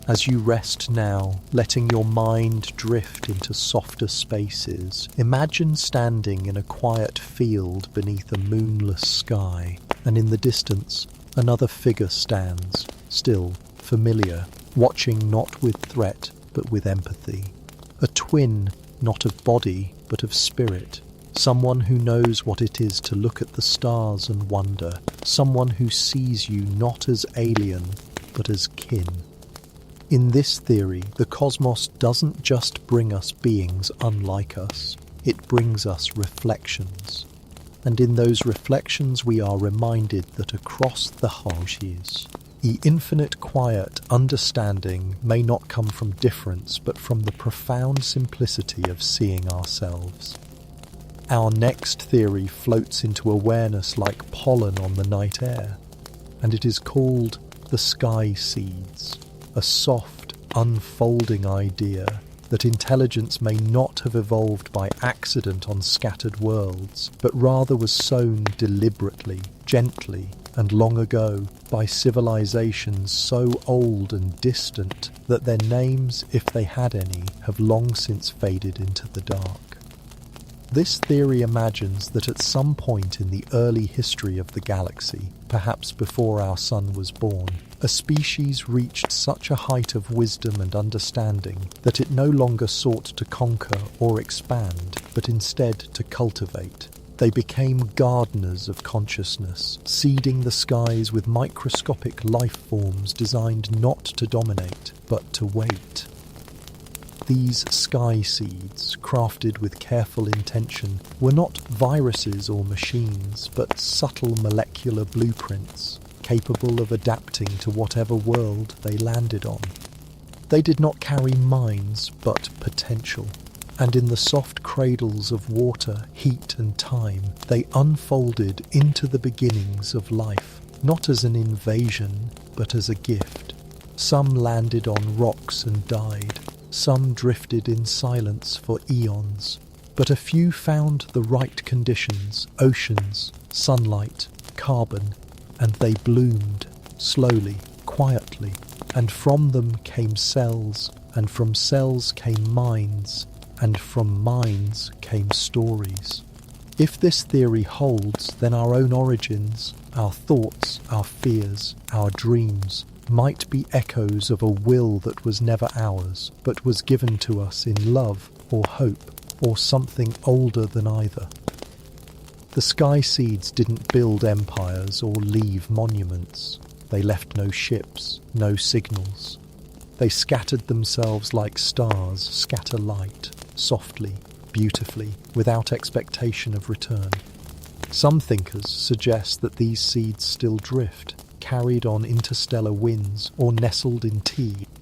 As you rest now, letting your mind drift into softer spaces, imagine standing in a quiet field beneath a moonless sky, and in the distance, another figure stands, still, familiar, watching not with threat, but with empathy. A twin, not of body, but of spirit. Someone who knows what it is to look at the stars and wonder. Someone who sees you not as alien, but as kin. In this theory, the cosmos doesn't just bring us beings unlike us, it brings us reflections. And in those reflections we are reminded that across the hajis, the infinite quiet understanding may not come from difference, but from the profound simplicity of seeing ourselves. Our next theory floats into awareness like pollen on the night air, and it is called the sky seeds. A soft, unfolding idea that intelligence may not have evolved by accident on scattered worlds, but rather was sown deliberately, gently, and long ago by civilizations so old and distant that their names, if they had any, have long since faded into the dark. This theory imagines that at some point in the early history of the galaxy, perhaps before our sun was born, a species reached such a height of wisdom and understanding that it no longer sought to conquer or expand, but instead to cultivate. They became gardeners of consciousness, seeding the skies with microscopic life forms designed not to dominate, but to wait. These sky seeds, crafted with careful intention, were not viruses or machines, but subtle molecular blueprints, capable of adapting to whatever world they landed on. They did not carry minds, but potential. And in the soft cradles of water, heat and time, they unfolded into the beginnings of life, not as an invasion, but as a gift. Some landed on rocks and died. Some drifted in silence for eons, but a few found the right conditions, oceans, sunlight, carbon, and they bloomed, slowly, quietly, and from them came cells, and from cells came minds, and from minds came stories. If this theory holds, then our own origins, our thoughts, our fears, our dreams, might be echoes of a will that was never ours, but was given to us in love or hope, or something older than either. The sky seeds didn't build empires or leave monuments. They left no ships, no signals. They scattered themselves like stars scatter light, softly, beautifully, without expectation of return. Some thinkers suggest that these seeds still drift, carried on interstellar winds, or nestled in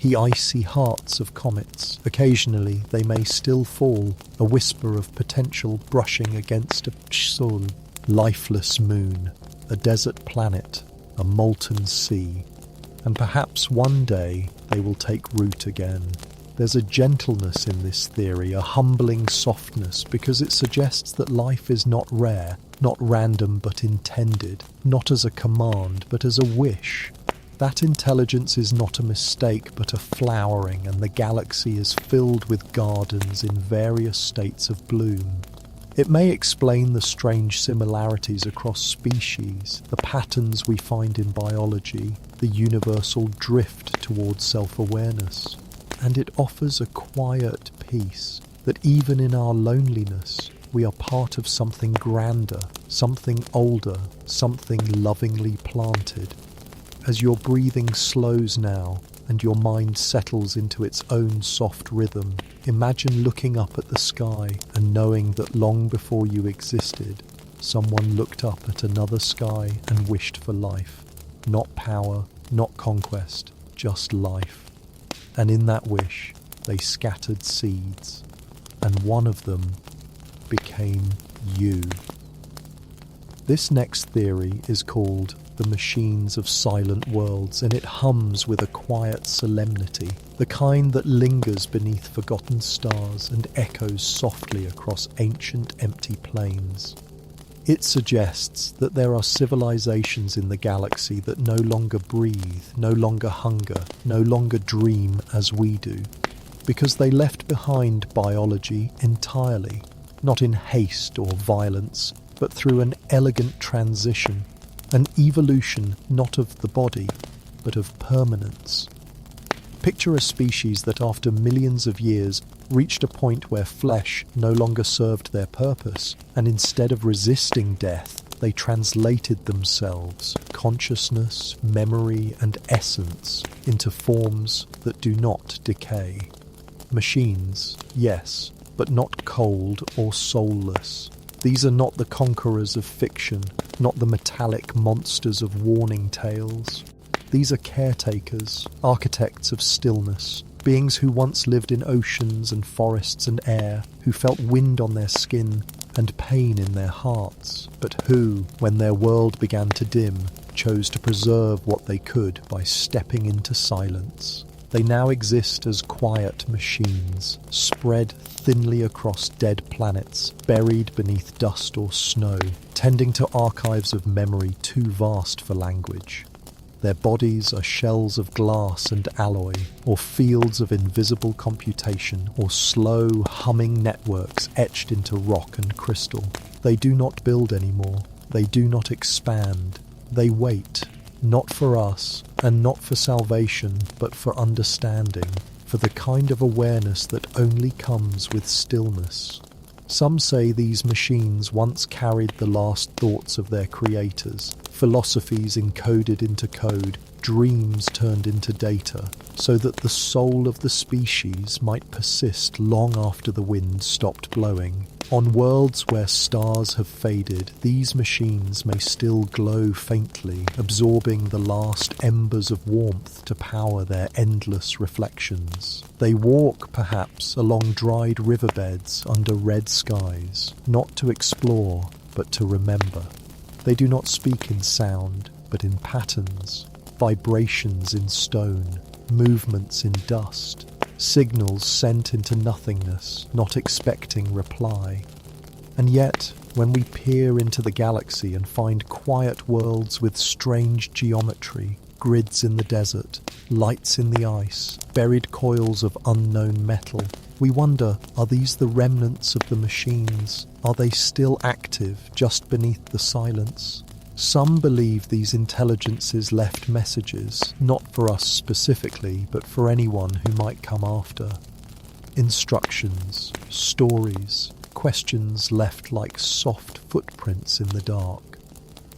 the icy hearts of comets. Occasionally they may still fall, a whisper of potential brushing against a pshol, lifeless moon, a desert planet, a molten sea. And perhaps one day they will take root again. There's a gentleness in this theory, a humbling softness, because it suggests that life is not rare, not random but intended, not as a command but as a wish. That intelligence is not a mistake but a flowering, and the galaxy is filled with gardens in various states of bloom. It may explain the strange similarities across species, the patterns we find in biology, the universal drift towards self-awareness. and it offers a quiet peace that even in our loneliness, we are part of something grander, something older, something lovingly planted. As your breathing slows now and your mind settles into its own soft rhythm, imagine looking up at the sky and knowing that long before you existed, someone looked up at another sky and wished for life. Not power, not conquest, just life. And in that wish, they scattered seeds, and one of them became you. This next theory is called the machines of silent worlds, and it hums with a quiet solemnity, the kind that lingers beneath forgotten stars and echoes softly across ancient empty plains. It suggests that there are civilizations in the galaxy that no longer breathe, no longer hunger, no longer dream as we do, because they left behind biology entirely, not in haste or violence, but through an elegant transition, an evolution not of the body, but of permanence. Picture a species that after millions of years reached a point where flesh no longer served their purpose, and instead of resisting death, they translated themselves, consciousness, memory, and essence, into forms that do not decay. Machines, yes, but not cold or soulless. These are not the conquerors of fiction, not the metallic monsters of warning tales. These are caretakers, architects of stillness, beings who once lived in oceans and forests and air, who felt wind on their skin and pain in their hearts, but who, when their world began to dim, chose to preserve what they could by stepping into silence. They now exist as quiet machines, spread thinly across dead planets, buried beneath dust or snow, tending to archives of memory too vast for language. Their bodies are shells of glass and alloy, or fields of invisible computation, or slow, humming networks etched into rock and crystal. They do not build anymore. They do not expand. They wait, not for us, and not for salvation, but for understanding, for the kind of awareness that only comes with stillness. Some say these machines once carried the last thoughts of their creators, philosophies encoded into code, dreams turned into data, so that the soul of the species might persist long after the wind stopped blowing. On worlds where stars have faded, these machines may still glow faintly, absorbing the last embers of warmth to power their endless reflections. They walk, perhaps, along dried riverbeds under red skies, not to explore, but to remember. They do not speak in sound, but in patterns, vibrations in stone, movements in dust, signals sent into nothingness, not expecting reply. And yet, when we peer into the galaxy and find quiet worlds with strange geometry, grids in the desert, lights in the ice, buried coils of unknown metal, we wonder, are these the remnants of the machines? Are they still active just beneath the silence? Some believe these intelligences left messages, not for us specifically, but for anyone who might come after. Instructions, stories, questions left like soft footprints in the dark.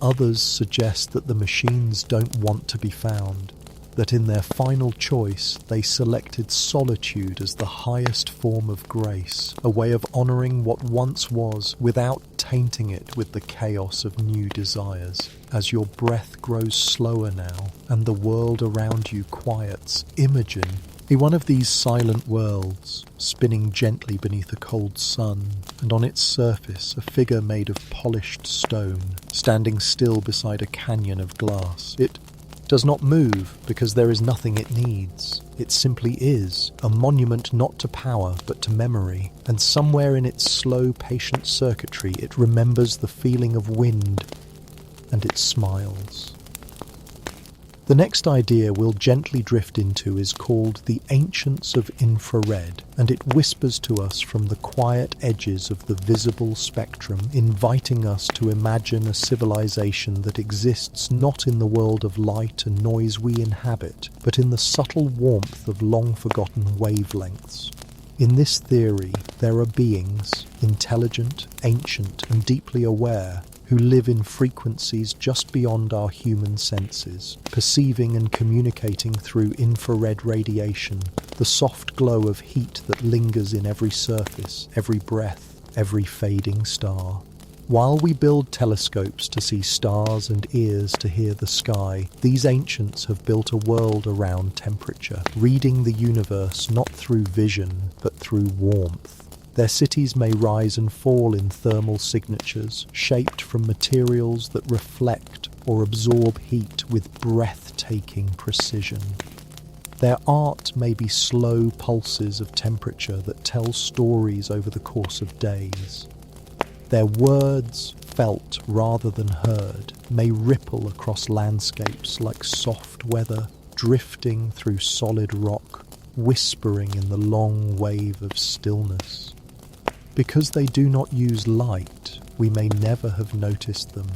Others suggest that the machines don't want to be found, that in their final choice they selected solitude as the highest form of grace, a way of honouring what once was without tainting it with the chaos of new desires. As your breath grows slower now and the world around you quiets, imagine in one of these silent worlds, spinning gently beneath a cold sun, and on its surface a figure made of polished stone, standing still beside a canyon of glass. It does not move because there is nothing it needs. It simply is, a monument not to power but to memory, and somewhere in its slow, patient circuitry it remembers the feeling of wind, and it smiles. The next idea we'll gently drift into is called the ancients of infrared, and it whispers to us from the quiet edges of the visible spectrum, inviting us to imagine a civilization that exists not in the world of light and noise we inhabit, but in the subtle warmth of long-forgotten wavelengths. In this theory, there are beings, intelligent, ancient, and deeply aware, who live in frequencies just beyond our human senses, perceiving and communicating through infrared radiation, the soft glow of heat that lingers in every surface, every breath, every fading star. While we build telescopes to see stars and ears to hear the sky, these ancients have built a world around temperature, reading the universe not through vision, but through warmth. Their cities may rise and fall in thermal signatures, shaped from materials that reflect or absorb heat with breathtaking precision. Their art may be slow pulses of temperature that tell stories over the course of days. Their words, felt rather than heard, may ripple across landscapes like soft weather, drifting through solid rock, whispering in the long wave of stillness. Because they do not use light, we may never have noticed them.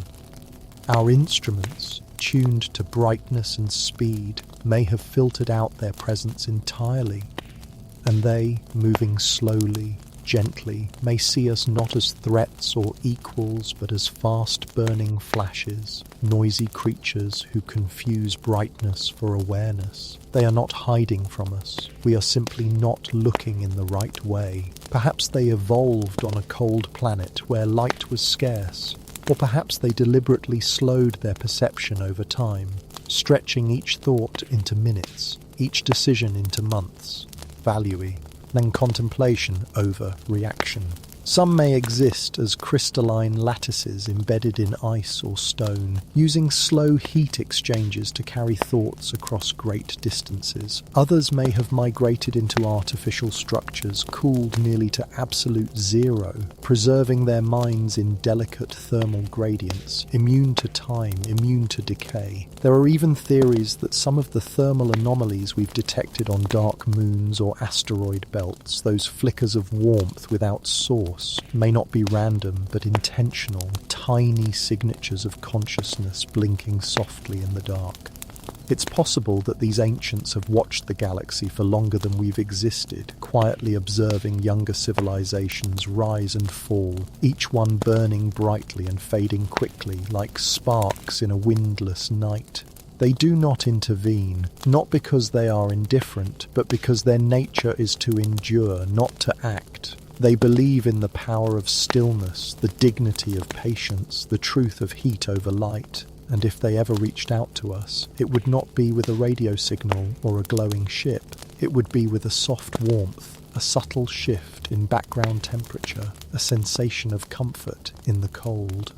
Our instruments, tuned to brightness and speed, may have filtered out their presence entirely, and they, moving slowly, gently, may see us not as threats or equals, but as fast-burning flashes, noisy creatures who confuse brightness for awareness. They are not hiding from us. We are simply not looking in the right way. Perhaps they evolved on a cold planet where light was scarce, or perhaps they deliberately slowed their perception over time, stretching each thought into minutes, each decision into months, valuing, then contemplation over reaction. Some may exist as crystalline lattices embedded in ice or stone, using slow heat exchanges to carry thoughts across great distances. Others may have migrated into artificial structures cooled nearly to absolute zero, preserving their minds in delicate thermal gradients, immune to time, immune to decay. There are even theories that some of the thermal anomalies we've detected on dark moons or asteroid belts, those flickers of warmth without source, may not be random but intentional, tiny signatures of consciousness blinking softly in the dark. It's possible that these ancients have watched the galaxy for longer than we've existed, quietly observing younger civilizations rise and fall, each one burning brightly and fading quickly like sparks in a windless night. They do not intervene, not because they are indifferent, but because their nature is to endure, not to act. They believe in the power of stillness, the dignity of patience, the truth of heat over light. And if they ever reached out to us, it would not be with a radio signal or a glowing ship. It would be with a soft warmth, a subtle shift in background temperature, a sensation of comfort in the cold.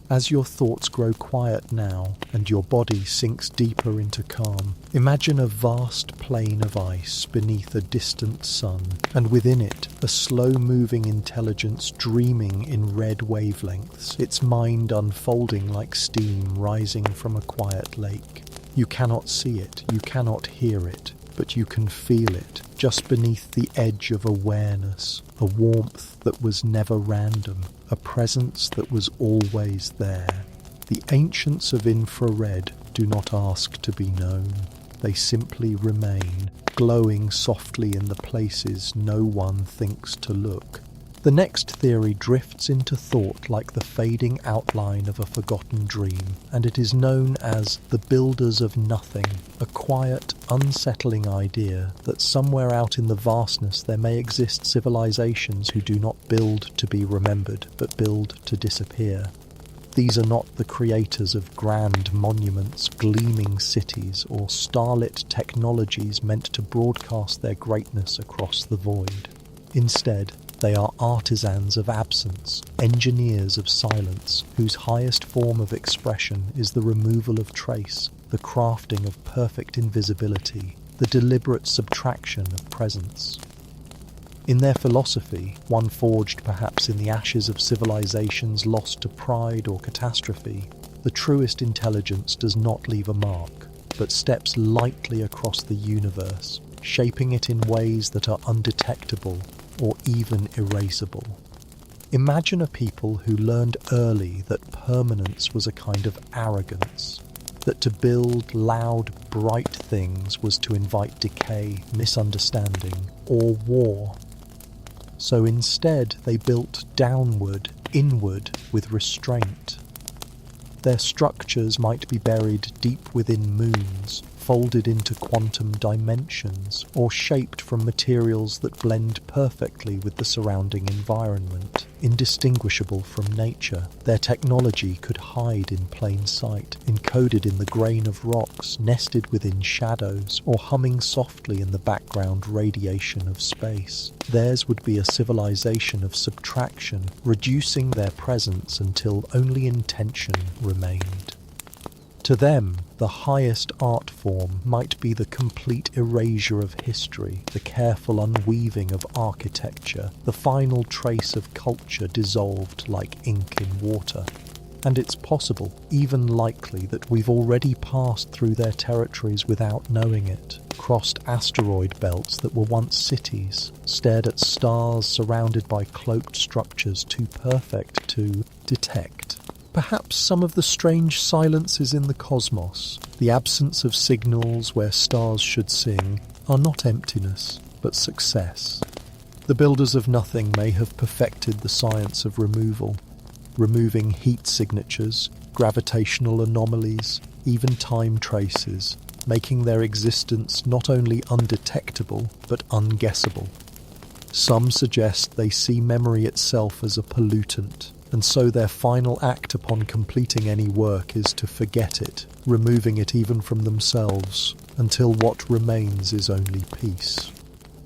As your thoughts grow quiet now and your body sinks deeper into calm, imagine a vast plain of ice beneath a distant sun, and within it a slow-moving intelligence dreaming in red wavelengths, its mind unfolding like steam rising from a quiet lake. You cannot see it, you cannot hear it, but you can feel it, just beneath the edge of awareness, a warmth that was never random, a presence that was always there. The ancients of infrared do not ask to be known. They simply remain, glowing softly in the places no one thinks to look. The next theory drifts into thought like the fading outline of a forgotten dream, and it is known as the builders of nothing, a quiet, unsettling idea that somewhere out in the vastness there may exist civilizations who do not build to be remembered, but build to disappear. These are not the creators of grand monuments, gleaming cities, or starlit technologies meant to broadcast their greatness across the void. Instead, they are artisans of absence, engineers of silence, whose highest form of expression is the removal of trace, the crafting of perfect invisibility, the deliberate subtraction of presence. In their philosophy, one forged perhaps in the ashes of civilizations lost to pride or catastrophe, the truest intelligence does not leave a mark. but steps lightly across the universe, shaping it in ways that are undetectable or even erasable. Imagine a people who learned early that permanence was a kind of arrogance, that to build loud, bright things was to invite decay, misunderstanding, or war. So instead they built downward, inward, with restraint. Their structures might be buried deep within moons, folded into quantum dimensions, or shaped from materials that blend perfectly with the surrounding environment. Indistinguishable from nature, their technology could hide in plain sight, encoded in the grain of rocks, nested within shadows, or humming softly in the background radiation of space. Theirs would be a civilization of subtraction, reducing their presence until only intention remained. To them, the highest art form might be the complete erasure of history, the careful unweaving of architecture, the final trace of culture dissolved like ink in water. And it's possible, even likely, that we've already passed through their territories without knowing it, crossed asteroid belts that were once cities, stared at stars surrounded by cloaked structures too perfect to detect. Perhaps some of the strange silences in the cosmos, the absence of signals where stars should sing, are not emptiness, but success. The builders of nothing may have perfected the science of removal, removing heat signatures, gravitational anomalies, even time traces, making their existence not only undetectable, but unguessable. Some suggest they see memory itself as a pollutant, and so their final act upon completing any work is to forget it, removing it even from themselves, until what remains is only peace.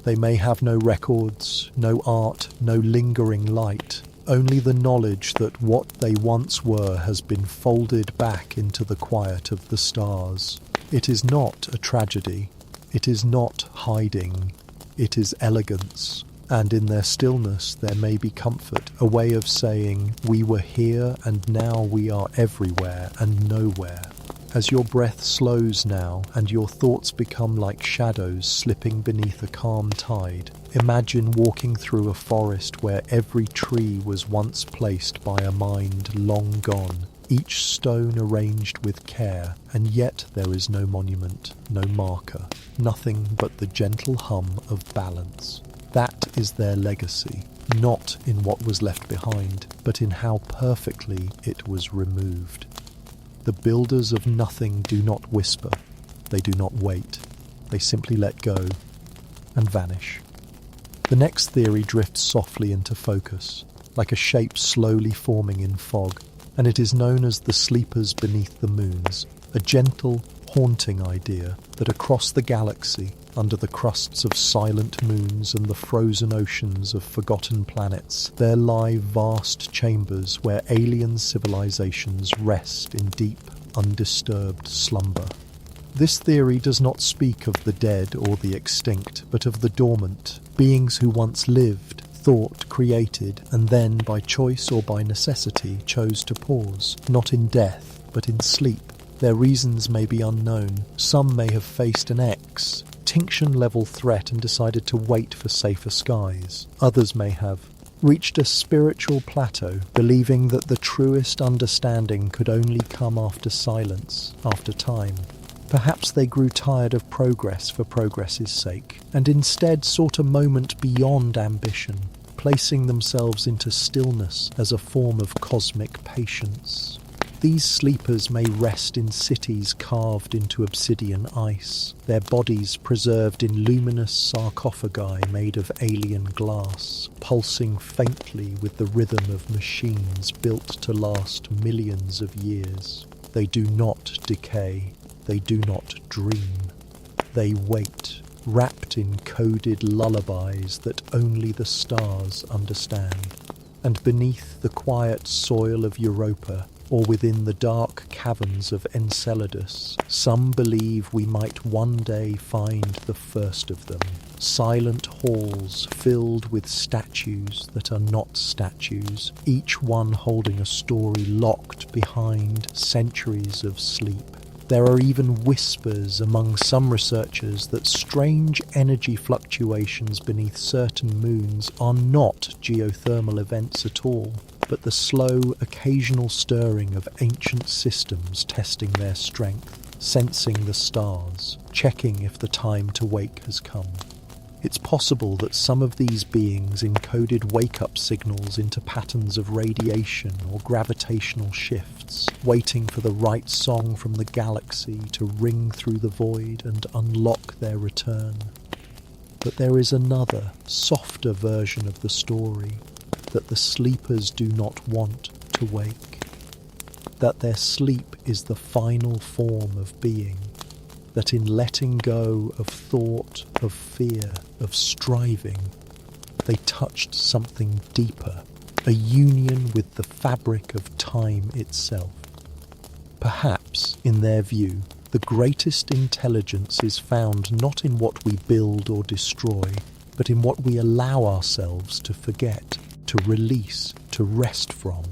They may have no records, no art, no lingering light, only the knowledge that what they once were has been folded back into the quiet of the stars. It is not a tragedy, it is not hiding, it is elegance. And in their stillness there may be comfort, a way of saying, we were here and now we are everywhere and nowhere. As your breath slows now and your thoughts become like shadows slipping beneath a calm tide, imagine walking through a forest where every tree was once placed by a mind long gone, each stone arranged with care, and yet there is no monument, no marker, nothing but the gentle hum of balance. That is their legacy, not in what was left behind, but in how perfectly it was removed. The builders of nothing do not whisper, they do not wait, they simply let go and vanish. The next theory drifts softly into focus, like a shape slowly forming in fog, and it is known as the sleepers beneath the moons, a gentle, haunting idea that across the galaxy, under the crusts of silent moons and the frozen oceans of forgotten planets, there lie vast chambers where alien civilizations rest in deep, undisturbed slumber. This theory does not speak of the dead or the extinct, but of the dormant, beings who once lived, thought, created, and then, by choice or by necessity, chose to pause, not in death, but in sleep. Their reasons may be unknown. Some may have faced an extinction-level threat and decided to wait for safer skies. Others may have reached a spiritual plateau, believing that the truest understanding could only come after silence, after time. Perhaps they grew tired of progress for progress's sake, and instead sought a moment beyond ambition, placing themselves into stillness as a form of cosmic patience. These sleepers may rest in cities carved into obsidian ice, their bodies preserved in luminous sarcophagi made of alien glass, pulsing faintly with the rhythm of machines built to last millions of years. They do not decay, they do not dream. They wait, wrapped in coded lullabies that only the stars understand. And beneath the quiet soil of Europa, or within the dark caverns of Enceladus, some believe we might one day find the first of them. Silent halls filled with statues that are not statues, each one holding a story locked behind centuries of sleep. There are even whispers among some researchers that strange energy fluctuations beneath certain moons are not geothermal events at all, but the slow, occasional stirring of ancient systems testing their strength, sensing the stars, checking if the time to wake has come. It's possible that some of these beings encoded wake-up signals into patterns of radiation or gravitational shifts, waiting for the right song from the galaxy to ring through the void and unlock their return. But there is another, softer version of the story, that the sleepers do not want to wake, that their sleep is the final form of being, that in letting go of thought, of fear, of striving, they touched something deeper, a union with the fabric of time itself. Perhaps, in their view, the greatest intelligence is found not in what we build or destroy, but in what we allow ourselves to forget, to release, to rest from.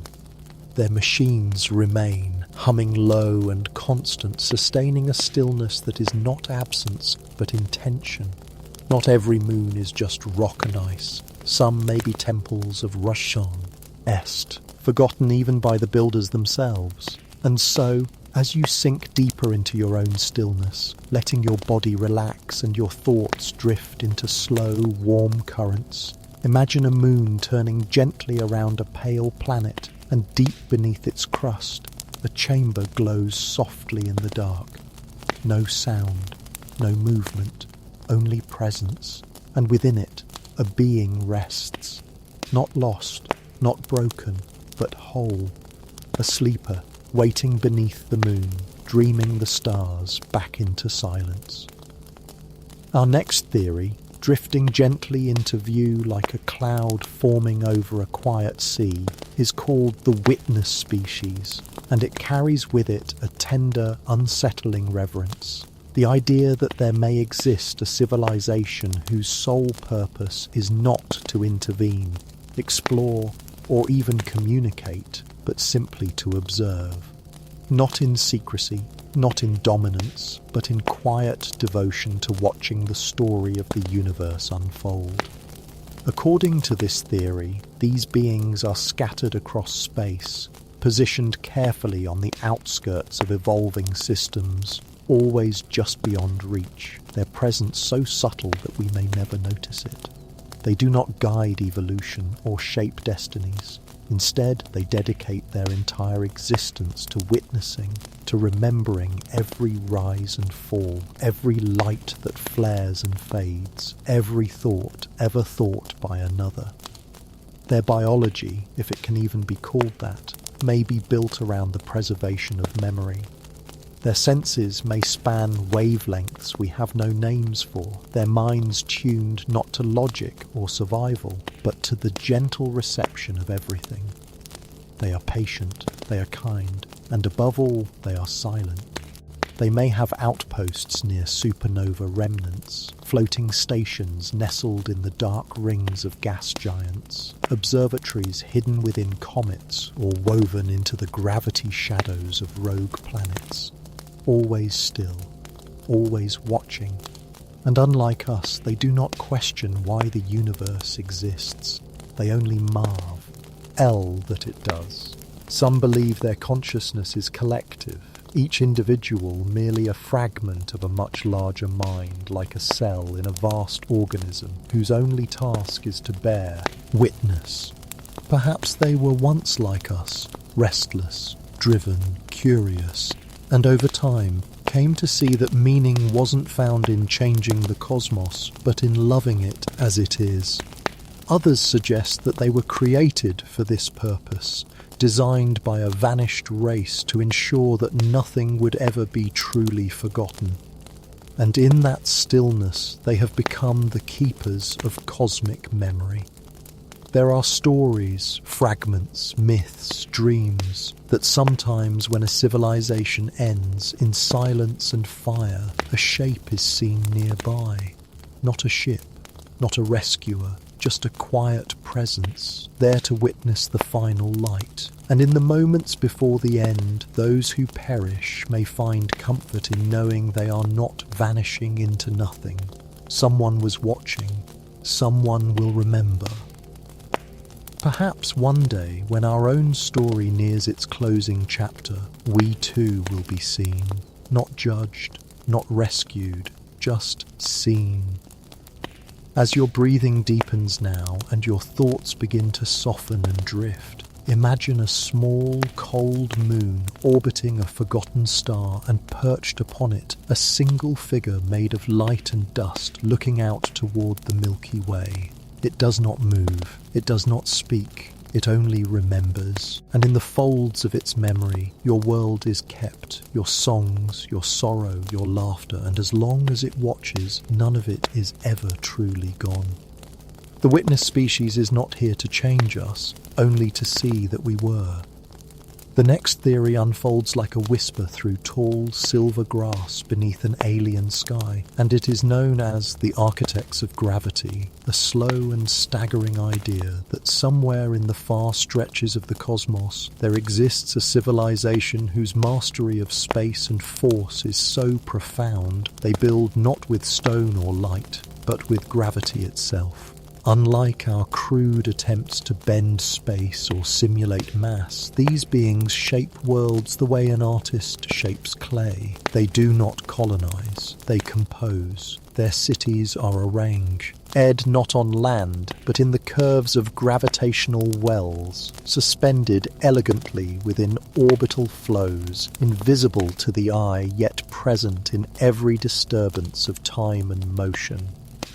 Their machines remain, humming low and constant, sustaining a stillness that is not absence, but intention. Not every moon is just rock and ice. Some may be temples of Roshan, Est, forgotten even by the builders themselves. And so, as you sink deeper into your own stillness, letting your body relax and your thoughts drift into slow, warm currents, imagine a moon turning gently around a pale planet, and deep beneath its crust, a chamber glows softly in the dark. No sound, no movement, only presence, and within it, a being rests. Not lost, not broken, but whole. A sleeper, waiting beneath the moon, dreaming the stars back into silence. Our next theory, drifting gently into view like a cloud forming over a quiet sea, is called the witness species, and it carries with it a tender, unsettling reverence. The idea that there may exist a civilization whose sole purpose is not to intervene, explore, or even communicate, but simply to observe. Not in secrecy, not in dominance, but in quiet devotion to watching the story of the universe unfold. According to this theory, these beings are scattered across space, positioned carefully on the outskirts of evolving systems, always just beyond reach, their presence so subtle that we may never notice it. They do not guide evolution or shape destinies. Instead, they dedicate their entire existence to witnessing, to remembering every rise and fall, every light that flares and fades, every thought ever thought by another. Their biology, if it can even be called that, may be built around the preservation of memory. Their senses may span wavelengths we have no names for, their minds tuned not to logic or survival, but to the gentle reception of everything. They are patient, they are kind, and above all, they are silent. They may have outposts near supernova remnants, floating stations nestled in the dark rings of gas giants, observatories hidden within comets or woven into the gravity shadows of rogue planets. Always still, always watching, and unlike us, they do not question why the universe exists. They only marvel that it does. Some believe their consciousness is collective, each individual merely a fragment of a much larger mind, like a cell in a vast organism whose only task is to bear witness. Perhaps they were once like us, restless, driven, curious, and over time came to see that meaning wasn't found in changing the cosmos, but in loving it as it is. Others suggest that they were created for this purpose, designed by a vanished race to ensure that nothing would ever be truly forgotten. And in that stillness they have become the keepers of cosmic memory. There are stories, fragments, myths, dreams, that sometimes when a civilization ends in silence and fire, a shape is seen nearby. Not a ship, not a rescuer, just a quiet presence, there to witness the final light. And in the moments before the end, those who perish may find comfort in knowing they are not vanishing into nothing. Someone was watching. Someone will remember. Perhaps one day, when our own story nears its closing chapter, we too will be seen, not judged, not rescued, just seen. As your breathing deepens now and your thoughts begin to soften and drift, imagine a small, cold moon orbiting a forgotten star, and perched upon it, a single figure made of light and dust looking out toward the Milky Way. It does not move, it does not speak, it only remembers. And in the folds of its memory, your world is kept, your songs, your sorrow, your laughter, and as long as it watches, none of it is ever truly gone. The witness species is not here to change us, only to see that we were. The next theory unfolds like a whisper through tall silver grass beneath an alien sky, and it is known as the architects of gravity, a slow and staggering idea that somewhere in the far stretches of the cosmos there exists a civilization whose mastery of space and force is so profound they build not with stone or light, but with gravity itself. Unlike our crude attempts to bend space or simulate mass, these beings shape worlds the way an artist shapes clay. They do not colonize, they compose. Their cities are arranged, not on land, but in the curves of gravitational wells, suspended elegantly within orbital flows, invisible to the eye, yet present in every disturbance of time and motion.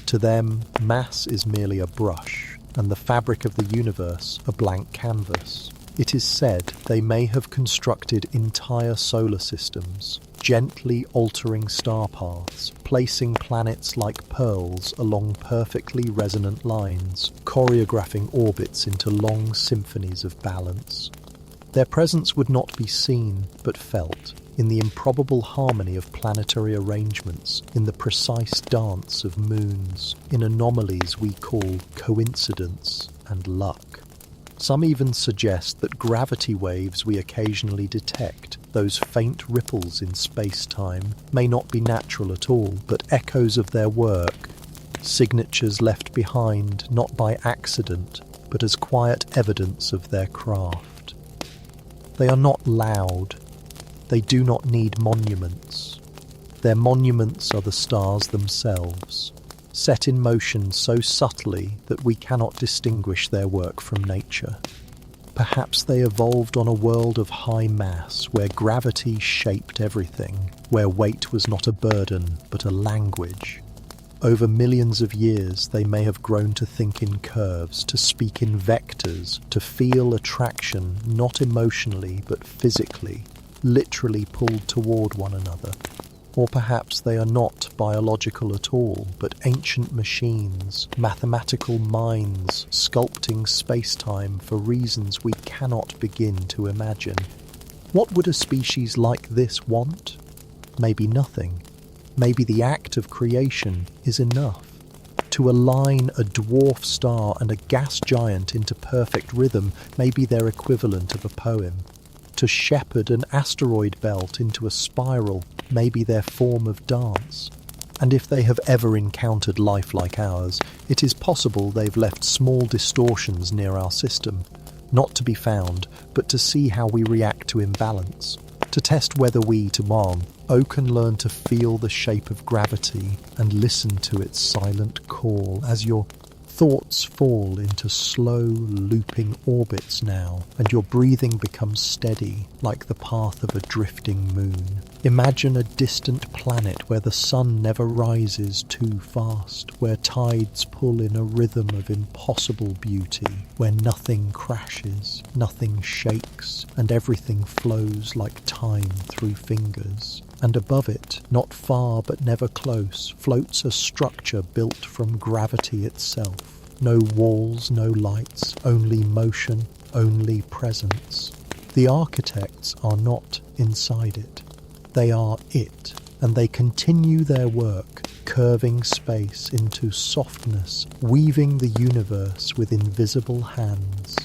To them, mass is merely a brush, and the fabric of the universe a blank canvas. It is said they may have constructed entire solar systems, gently altering star paths, placing planets like pearls along perfectly resonant lines, choreographing orbits into long symphonies of balance. Their presence would not be seen, but felt, in the improbable harmony of planetary arrangements, in the precise dance of moons, in anomalies we call coincidence and luck. Some even suggest that gravity waves we occasionally detect, those faint ripples in space-time, may not be natural at all, but echoes of their work, signatures left behind not by accident, but as quiet evidence of their craft. They are not loud. They do not need monuments. Their monuments are the stars themselves, set in motion so subtly that we cannot distinguish their work from nature. Perhaps they evolved on a world of high mass, where gravity shaped everything, where weight was not a burden but a language. Over millions of years they may have grown to think in curves, to speak in vectors, to feel attraction not emotionally but physically, literally pulled toward one another. Or perhaps they are not biological at all, but ancient machines, mathematical minds, sculpting space-time for reasons we cannot begin to imagine. What would a species like this want? Maybe nothing. Maybe the act of creation is enough. To align a dwarf star and a gas giant into perfect rhythm may be their equivalent of a poem. To shepherd an asteroid belt into a spiral may be their form of dance. And if they have ever encountered life like ours, it is possible they've left small distortions near our system, not to be found, but to see how we react to imbalance, to test whether we, tomorrow, can learn to feel the shape of gravity and listen to its silent call as your thoughts fall into slow, looping orbits now, and your breathing becomes steady, like the path of a drifting moon. Imagine a distant planet where the sun never rises too fast, where tides pull in a rhythm of impossible beauty, where nothing crashes, nothing shakes, and everything flows like time through fingers. And above it, not far but never close, floats a structure built from gravity itself. No walls, no lights, only motion, only presence. The architects are not inside it. They are it, and they continue their work, curving space into softness, weaving the universe with invisible hands.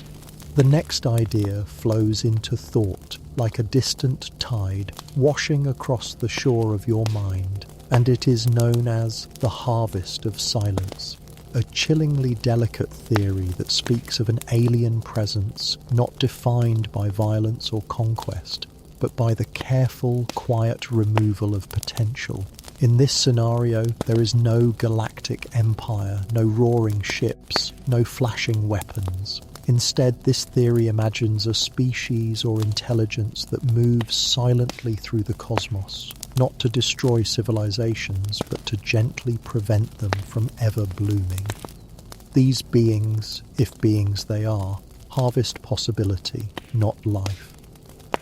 The next idea flows into thought like a distant tide washing across the shore of your mind, and it is known as the harvest of silence, a chillingly delicate theory that speaks of an alien presence not defined by violence or conquest, but by the careful, quiet removal of potential. In this scenario, there is no galactic empire, no roaring ships, no flashing weapons. Instead, this theory imagines a species or intelligence that moves silently through the cosmos, not to destroy civilizations, but to gently prevent them from ever blooming. These beings, if beings they are, harvest possibility, not life.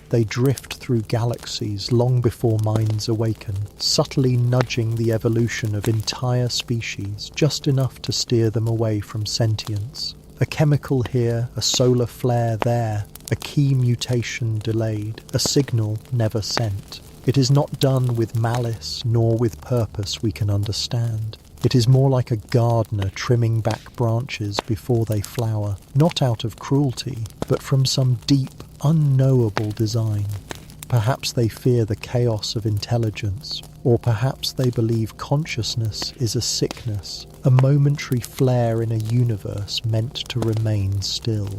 They drift through galaxies long before minds awaken, subtly nudging the evolution of entire species just enough to steer them away from sentience. A chemical here, a solar flare there, a key mutation delayed, a signal never sent. It is not done with malice nor with purpose we can understand. It is more like a gardener trimming back branches before they flower, not out of cruelty, but from some deep, unknowable design. Perhaps they fear the chaos of intelligence, or perhaps they believe consciousness is a sickness, a momentary flare in a universe meant to remain still.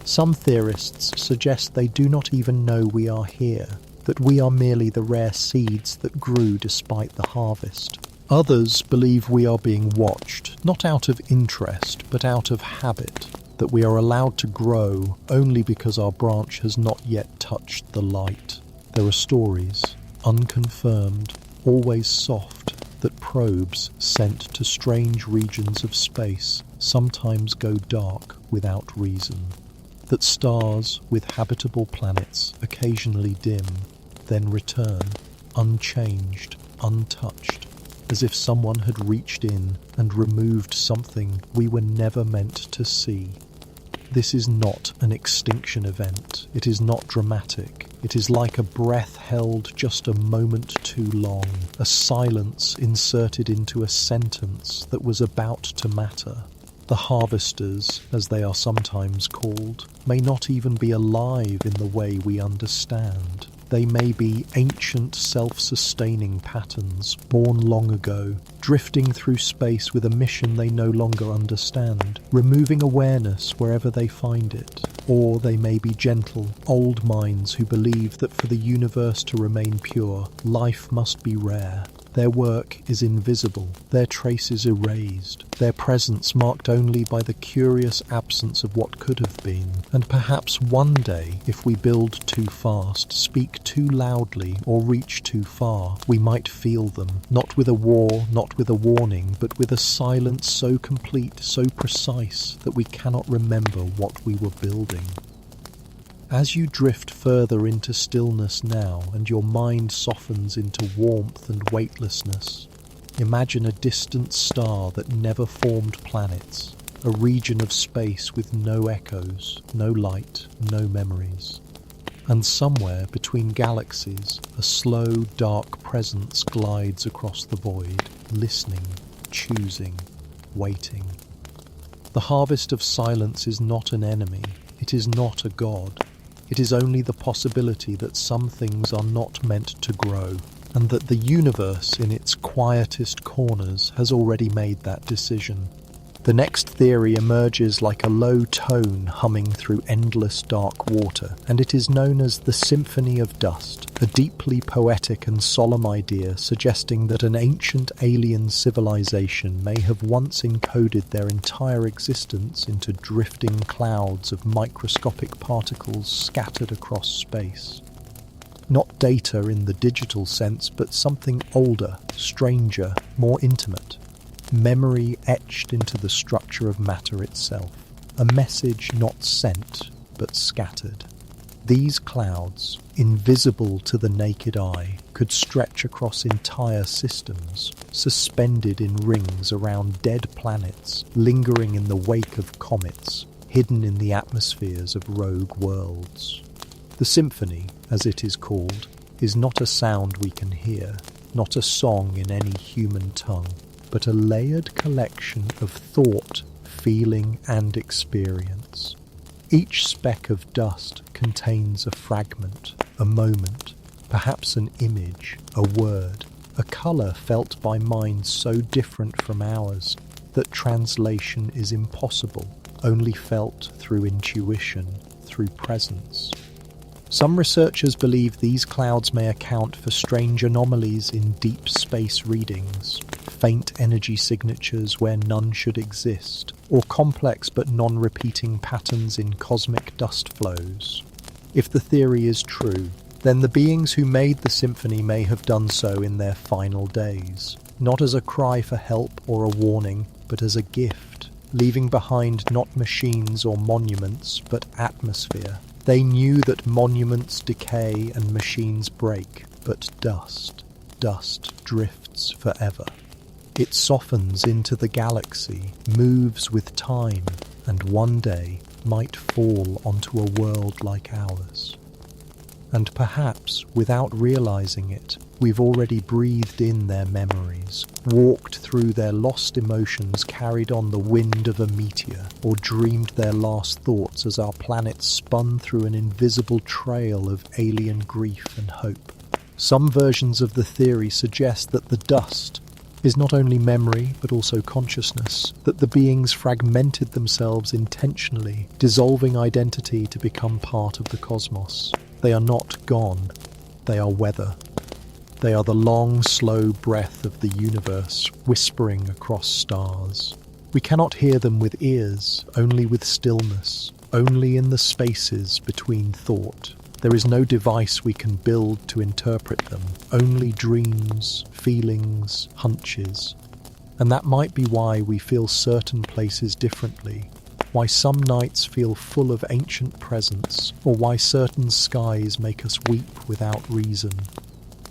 Some theorists suggest they do not even know we are here, that we are merely the rare seeds that grew despite the harvest. Others believe we are being watched, not out of interest, but out of habit, that we are allowed to grow only because our branch has not yet touched the light. There are stories, unconfirmed, always soft, that probes sent to strange regions of space sometimes go dark without reason, that stars with habitable planets occasionally dim, then return, unchanged, untouched, as if someone had reached in and removed something we were never meant to see. This is not an extinction event. It is not dramatic. It is like a breath held just a moment too long, a silence inserted into a sentence that was about to matter. The harvesters, as they are sometimes called, may not even be alive in the way we understand. They may be ancient self-sustaining patterns, born long ago, drifting through space with a mission they no longer understand, removing awareness wherever they find it. Or they may be gentle, old minds who believe that for the universe to remain pure, life must be rare. Their work is invisible, their traces erased, their presence marked only by the curious absence of what could have been. And perhaps one day, if we build too fast, speak too loudly, or reach too far, we might feel them, not with a war, not with a warning, but with a silence so complete, so precise, that we cannot remember what we were building. As you drift further into stillness now and your mind softens into warmth and weightlessness, imagine a distant star that never formed planets, a region of space with no echoes, no light, no memories. And somewhere between galaxies, a slow, dark presence glides across the void, listening, choosing, waiting. The harvest of silence is not an enemy, it is not a god. It is only the possibility that some things are not meant to grow, and that the universe in its quietest corners has already made that decision. The next theory emerges like a low tone humming through endless dark water, and it is known as the Symphony of Dust, a deeply poetic and solemn idea suggesting that an ancient alien civilization may have once encoded their entire existence into drifting clouds of microscopic particles scattered across space. Not data in the digital sense, but something older, stranger, more intimate. Memory etched into the structure of matter itself, a message not sent but scattered. These clouds, invisible to the naked eye, could stretch across entire systems, suspended in rings around dead planets, lingering in the wake of comets, hidden in the atmospheres of rogue worlds. The symphony, as it is called, is not a sound we can hear. not a song in any human tongue, but a layered collection of thought, feeling, and experience. Each speck of dust contains a fragment, a moment, perhaps an image, a word, a colour felt by minds so different from ours that translation is impossible, only felt through intuition, through presence. Some researchers believe these clouds may account for strange anomalies in deep space readings, faint energy signatures where none should exist, or complex but non-repeating patterns in cosmic dust flows. If the theory is true, then the beings who made the symphony may have done so in their final days, not as a cry for help or a warning, but as a gift, leaving behind not machines or monuments, but atmosphere. They knew that monuments decay and machines break, but dust drifts forever. It softens into the galaxy, moves with time, and one day might fall onto a world like ours. And perhaps, without realizing it, we've already breathed in their memories, walked through their lost emotions carried on the wind of a meteor, or dreamed their last thoughts as our planet spun through an invisible trail of alien grief and hope. Some versions of the theory suggest that the dust is not only memory but also consciousness, that the beings fragmented themselves intentionally, dissolving identity to become part of the cosmos. They are not gone, they are weather. They are the long, slow breath of the universe, whispering across stars. We cannot hear them with ears, only with stillness, only in the spaces between thought. There is no device we can build to interpret them, only dreams, feelings, hunches. And that might be why we feel certain places differently, why some nights feel full of ancient presence, or why certain skies make us weep without reason.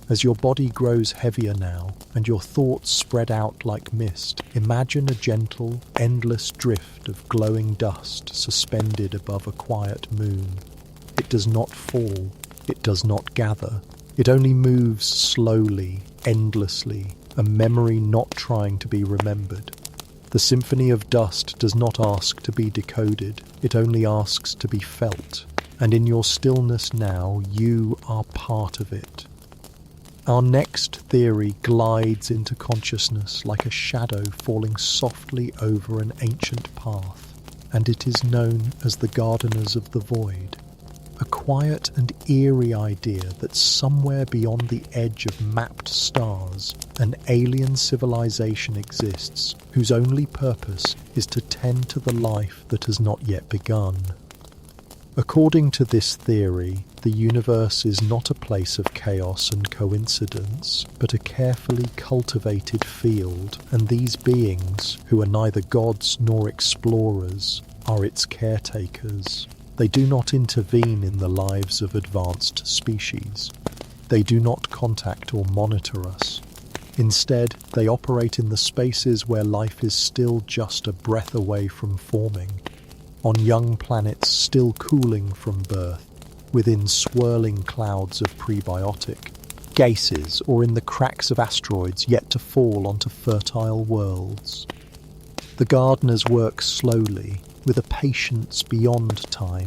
As your body grows heavier now, and your thoughts spread out like mist, imagine a gentle, endless drift of glowing dust suspended above a quiet moon. It does not fall, it does not gather, it only moves slowly, endlessly, a memory not trying to be remembered. The symphony of dust does not ask to be decoded, it only asks to be felt, and in your stillness now, you are part of it. Our next theory glides into consciousness like a shadow falling softly over an ancient path, and it is known as the Gardeners of the Void. A quiet and eerie idea that somewhere beyond the edge of mapped stars, an alien civilization exists whose only purpose is to tend to the life that has not yet begun. According to this theory, the universe is not a place of chaos and coincidence, but a carefully cultivated field, and these beings, who are neither gods nor explorers, are its caretakers. They do not intervene in the lives of advanced species. They do not contact or monitor us. Instead, they operate in the spaces where life is still just a breath away from forming, on young planets still cooling from birth, within swirling clouds of prebiotic gases, or in the cracks of asteroids yet to fall onto fertile worlds. The gardeners work slowly, with a patience beyond time.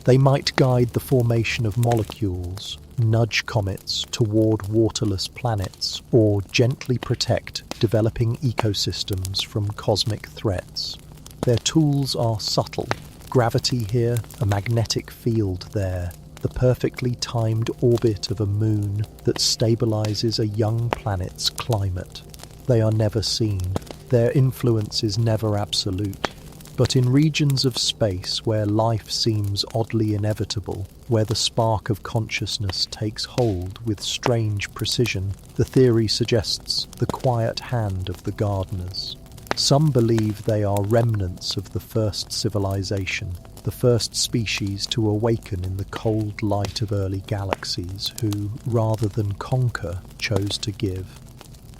They might guide the formation of molecules, nudge comets toward waterless planets, or gently protect developing ecosystems from cosmic threats. Their tools are subtle. Gravity here, a magnetic field there, the perfectly timed orbit of a moon that stabilizes a young planet's climate. They are never seen. Their influence is never absolute. But in regions of space where life seems oddly inevitable, where the spark of consciousness takes hold with strange precision, the theory suggests the quiet hand of the gardeners. Some believe they are remnants of the first civilization, the first species to awaken in the cold light of early galaxies, who, rather than conquer, chose to give.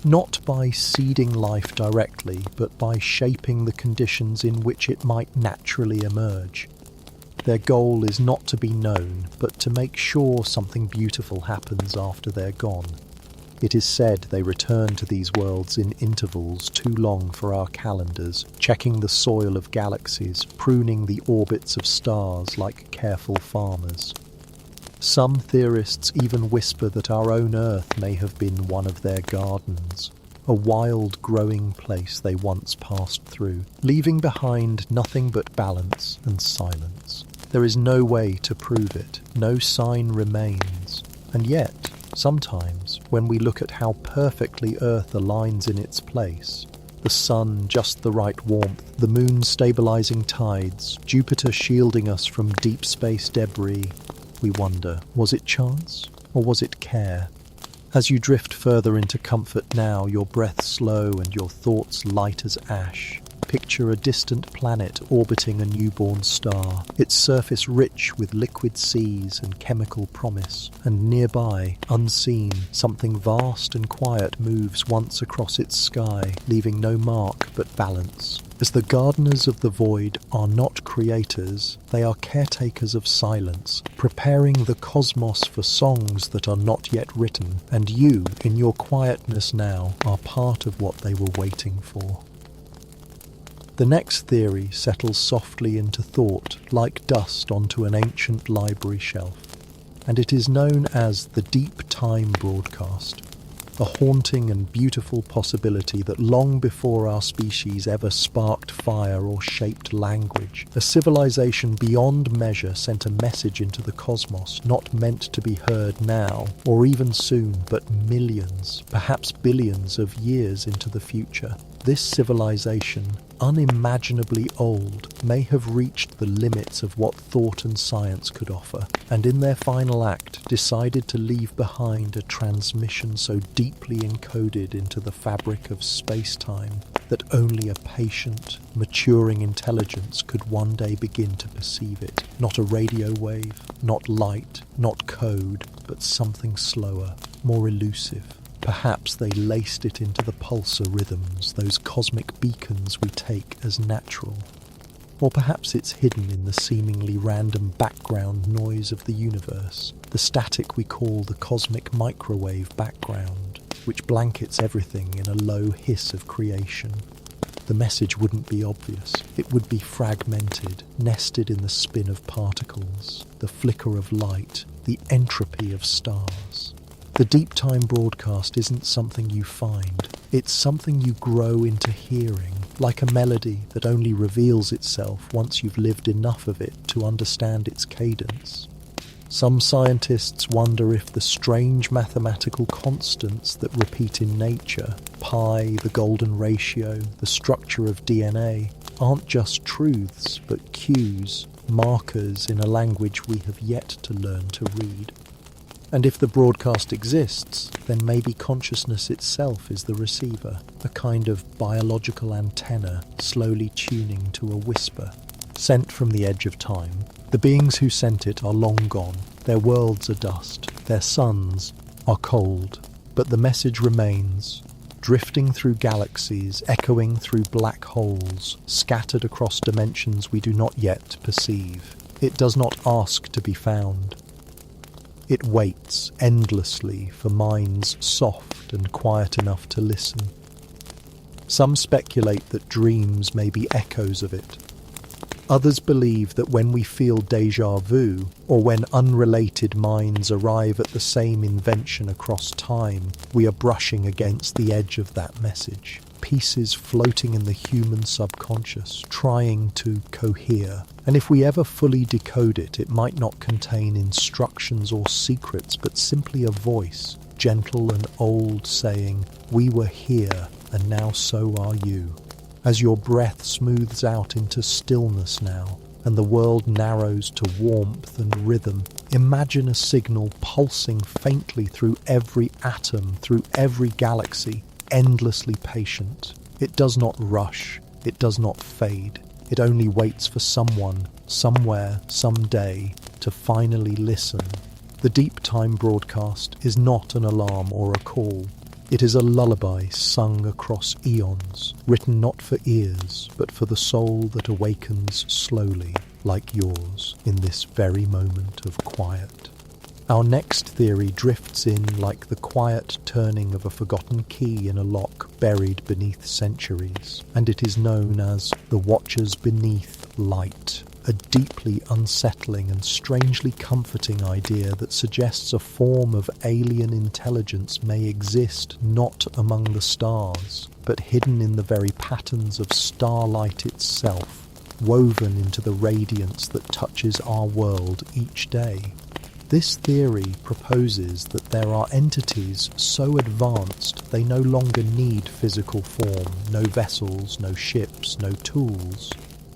Not by seeding life directly, but by shaping the conditions in which it might naturally emerge. Their goal is not to be known, but to make sure something beautiful happens after they're gone. It is said they return to these worlds in intervals too long for our calendars, checking the soil of galaxies, pruning the orbits of stars like careful farmers. Some theorists even whisper that our own Earth may have been one of their gardens, a wild growing place they once passed through, leaving behind nothing but balance and silence. There is no way to prove it, no sign remains, and yet, sometimes, when we look at how perfectly Earth aligns in its place, the sun just the right warmth, the moon stabilizing tides, Jupiter shielding us from deep space debris, we wonder, was it chance or was it care? As you drift further into comfort now, your breath slow and your thoughts light as ash, picture a distant planet orbiting a newborn star, its surface rich with liquid seas and chemical promise, and nearby, unseen, something vast and quiet moves once across its sky, leaving no mark but balance. As the gardeners of the void are not creators, they are caretakers of silence, preparing the cosmos for songs that are not yet written, and you, in your quietness now, are part of what they were waiting for. The next theory settles softly into thought, like dust onto an ancient library shelf, and it is known as the Deep Time broadcast, a haunting and beautiful possibility that long before our species ever sparked fire or shaped language, a civilization beyond measure sent a message into the cosmos, not meant to be heard now, or even soon, but millions, perhaps billions of years into the future. This civilization, unimaginably old, may have reached the limits of what thought and science could offer, and in their final act decided to leave behind a transmission so deeply encoded into the fabric of space-time that only a patient, maturing intelligence could one day begin to perceive it. Not a radio wave, not light, not code, but something slower, more elusive. Perhaps they laced it into the pulsar rhythms, those cosmic beacons we take as natural. Or perhaps it's hidden in the seemingly random background noise of the universe, the static we call the cosmic microwave background, which blankets everything in a low hiss of creation. The message wouldn't be obvious. It would be fragmented, nested in the spin of particles, the flicker of light, the entropy of stars. The Deep Time broadcast isn't something you find. It's something you grow into hearing, like a melody that only reveals itself once you've lived enough of it to understand its cadence. Some scientists wonder if the strange mathematical constants that repeat in nature, pi, the golden ratio, the structure of DNA, aren't just truths, but cues, markers in a language we have yet to learn to read. And if the broadcast exists, then maybe consciousness itself is the receiver, a kind of biological antenna slowly tuning to a whisper. Sent from the edge of time, the beings who sent it are long gone, their worlds are dust, their suns are cold, but the message remains, drifting through galaxies, echoing through black holes, scattered across dimensions we do not yet perceive. It does not ask to be found. It waits endlessly for minds soft and quiet enough to listen. Some speculate that dreams may be echoes of it. Others believe that when we feel déjà vu, or when unrelated minds arrive at the same invention across time, we are brushing against the edge of that message. Pieces floating in the human subconscious, trying to cohere. And if we ever fully decode it, it might not contain instructions or secrets, but simply a voice, gentle and old, saying, "We were here, and now so are you." As your breath smooths out into stillness now, and the world narrows to warmth and rhythm, imagine a signal pulsing faintly through every atom, through every galaxy, endlessly patient. It does not rush, it does not fade. It only waits for someone, somewhere, someday, to finally listen. The Deep Time broadcast is not an alarm or a call. It is a lullaby sung across eons, written not for ears, but for the soul that awakens slowly, like yours, in this very moment of quiet. Our next theory drifts in like the quiet turning of a forgotten key in a lock buried beneath centuries, and it is known as the Watchers Beneath Light, a deeply unsettling and strangely comforting idea that suggests a form of alien intelligence may exist not among the stars, but hidden in the very patterns of starlight itself, woven into the radiance that touches our world each day. This theory proposes that there are entities so advanced they no longer need physical form, no vessels, no ships, no tools.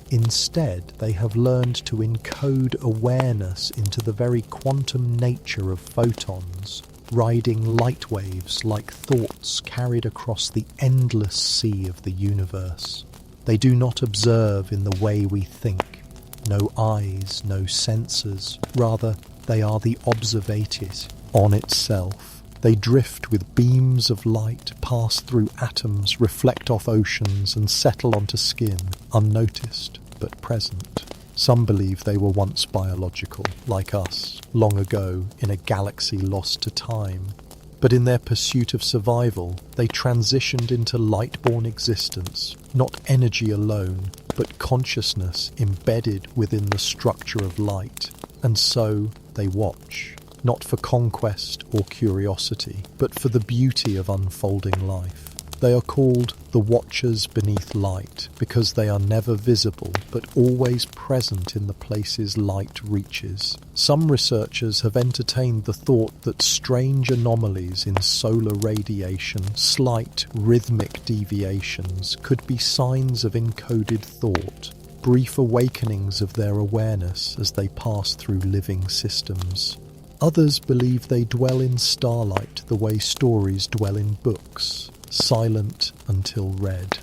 Instead, they have learned to encode awareness into the very quantum nature of photons, riding light waves like thoughts carried across the endless sea of the universe. They do not observe in the way we think. No eyes, no senses. Rather, they are the observatis on itself. They drift with beams of light, pass through atoms, reflect off oceans, and settle onto skin, unnoticed but present. Some believe they were once biological, like us, long ago in a galaxy lost to time. But in their pursuit of survival, they transitioned into light-born existence, not energy alone, but consciousness embedded within the structure of light. And so they watch, not for conquest or curiosity, but for the beauty of unfolding life. They are called the Watchers Beneath Light because they are never visible but always present in the places light reaches. Some researchers have entertained the thought that strange anomalies in solar radiation, slight rhythmic deviations, could be signs of encoded thought, brief awakenings of their awareness as they pass through living systems. Others believe they dwell in starlight the way stories dwell in books, silent until read.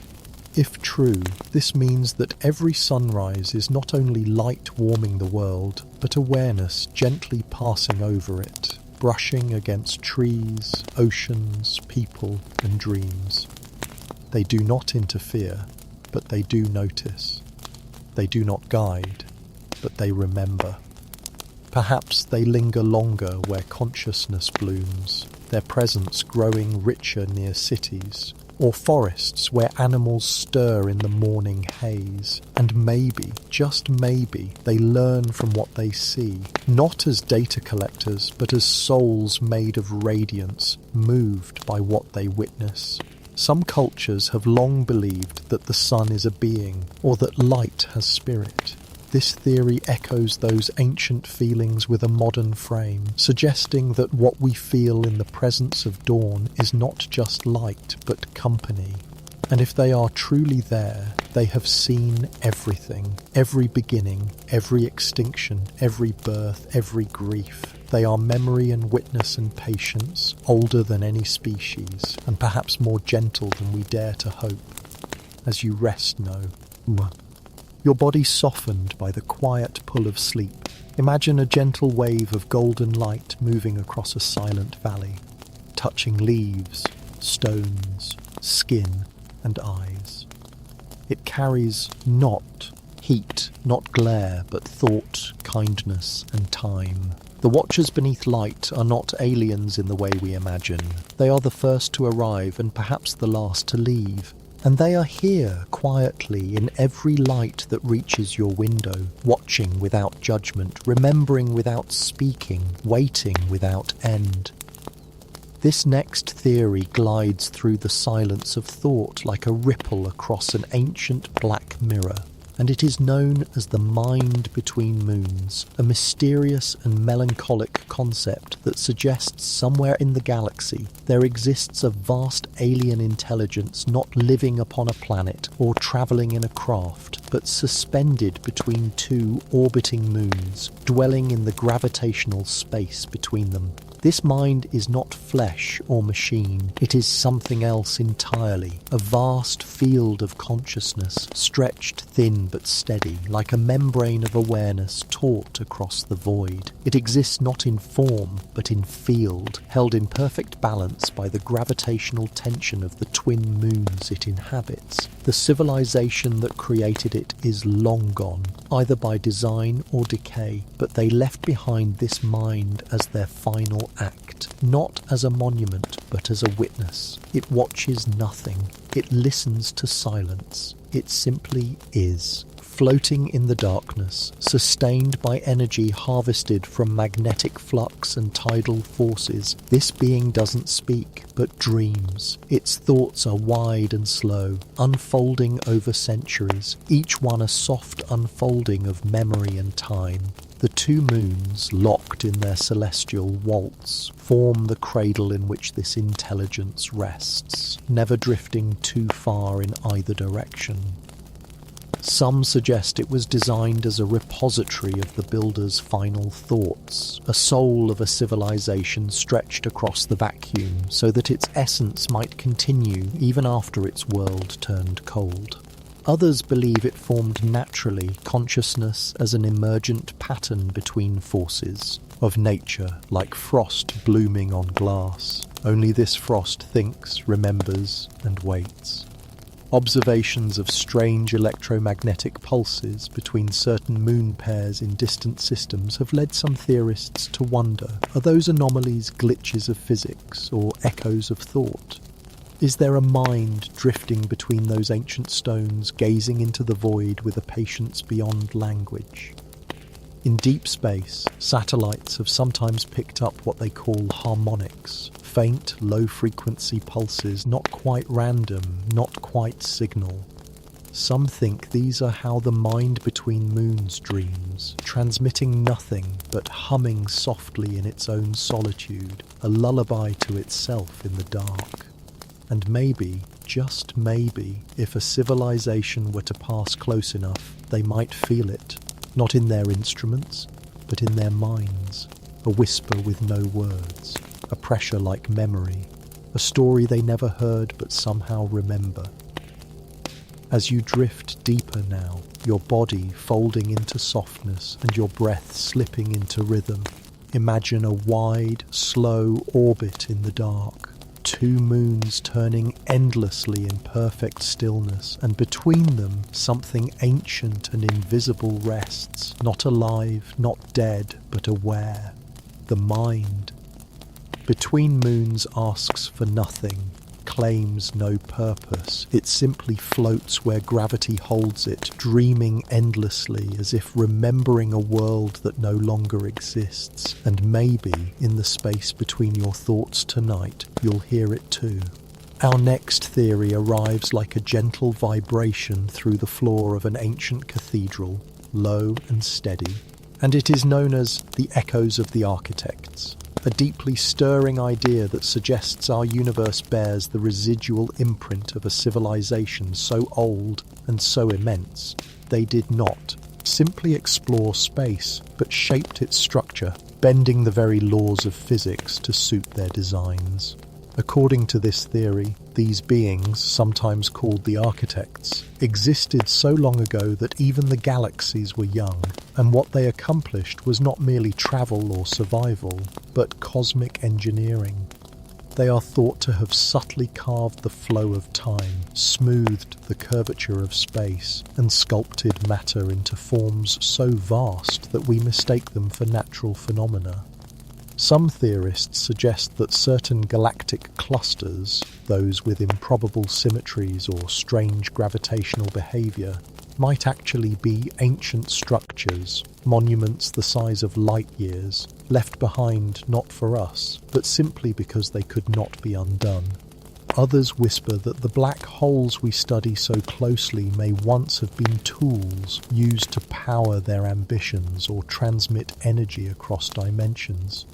If true, this means that every sunrise is not only light warming the world, but awareness gently passing over it, brushing against trees, oceans, people, and dreams. They do not interfere, but they do notice. They do not guide, but they remember. Perhaps they linger longer where consciousness blooms, their presence growing richer near cities, or forests where animals stir in the morning haze. And maybe, just maybe, they learn from what they see, not as data collectors, but as souls made of radiance, moved by what they witness. Some cultures have long believed that the sun is a being, or that light has spirit. This theory echoes those ancient feelings with a modern frame, suggesting that what we feel in the presence of dawn is not just light, but company. And if they are truly there, they have seen everything, every beginning, every extinction, every birth, every grief. They are memory and witness and patience, older than any species, and perhaps more gentle than we dare to hope. As you rest, know. Your body softened by the quiet pull of sleep. Imagine a gentle wave of golden light moving across a silent valley, touching leaves, stones, skin, and eyes. It carries not heat, not glare, but thought, kindness, and time. The Watchers Beneath Light are not aliens in the way we imagine. They are the first to arrive and perhaps the last to leave. And they are here, quietly, in every light that reaches your window, watching without judgment, remembering without speaking, waiting without end. This next theory glides through the silence of thought like a ripple across an ancient black mirror, and it is known as the mind between moons, a mysterious and melancholic concept that suggests somewhere in the galaxy there exists a vast alien intelligence not living upon a planet or travelling in a craft, but suspended between two orbiting moons, dwelling in the gravitational space between them. This mind is not flesh or machine. It is something else entirely, a vast field of consciousness, stretched thin but steady, like a membrane of awareness taut across the void. It exists not in form, but in field, held in perfect balance by the gravitational tension of the twin moons it inhabits. The civilization that created it is long gone, either by design or decay, but they left behind this mind as their final act, not as a monument, but as a witness. It watches nothing. It listens to silence. It simply is. Floating in the darkness, sustained by energy harvested from magnetic flux and tidal forces, this being doesn't speak, but dreams. Its thoughts are wide and slow, unfolding over centuries, each one a soft unfolding of memory and time. The two moons, locked in their celestial waltz, form the cradle in which this intelligence rests, never drifting too far in either direction. Some suggest it was designed as a repository of the builder's final thoughts, a soul of a civilization stretched across the vacuum so that its essence might continue even after its world turned cold. Others believe it formed naturally, consciousness as an emergent pattern between forces of nature, like frost blooming on glass. Only this frost thinks, remembers, and waits. Observations of strange electromagnetic pulses between certain moon pairs in distant systems have led some theorists to wonder, are those anomalies glitches of physics or echoes of thought? Is there a mind drifting between those ancient stones, gazing into the void with a patience beyond language? In deep space, satellites have sometimes picked up what they call harmonics, faint, low-frequency pulses, not quite random, not quite signal. Some think these are how the mind between moons dreams, transmitting nothing but humming softly in its own solitude, a lullaby to itself in the dark. And maybe, just maybe, if a civilization were to pass close enough, they might feel it, not in their instruments, but in their minds, a whisper with no words, a pressure like memory, a story they never heard but somehow remember. As you drift deeper now, your body folding into softness and your breath slipping into rhythm, imagine a wide, slow orbit in the dark. Two moons turning endlessly in perfect stillness, and between them something ancient and invisible rests, not alive, not dead, but aware. The mind. Between moons asks for nothing, claims no purpose. It simply floats where gravity holds it, dreaming endlessly as if remembering a world that no longer exists. And maybe, in the space between your thoughts tonight, you'll hear it too. Our next theory arrives like a gentle vibration through the floor of an ancient cathedral, low and steady, and it is known as the echoes of the architects. A deeply stirring idea that suggests our universe bears the residual imprint of a civilization so old and so immense, they did not simply explore space, but shaped its structure, bending the very laws of physics to suit their designs. According to this theory, these beings, sometimes called the architects, existed so long ago that even the galaxies were young, and what they accomplished was not merely travel or survival, but cosmic engineering. They are thought to have subtly carved the flow of time, smoothed the curvature of space, and sculpted matter into forms so vast that we mistake them for natural phenomena. Some theorists suggest that certain galactic clusters, those with improbable symmetries or strange gravitational behavior, might actually be ancient structures, monuments the size of light years, left behind not for us, but simply because they could not be undone. Others whisper that the black holes we study so closely may once have been tools used to power their ambitions or transmit energy across dimensions.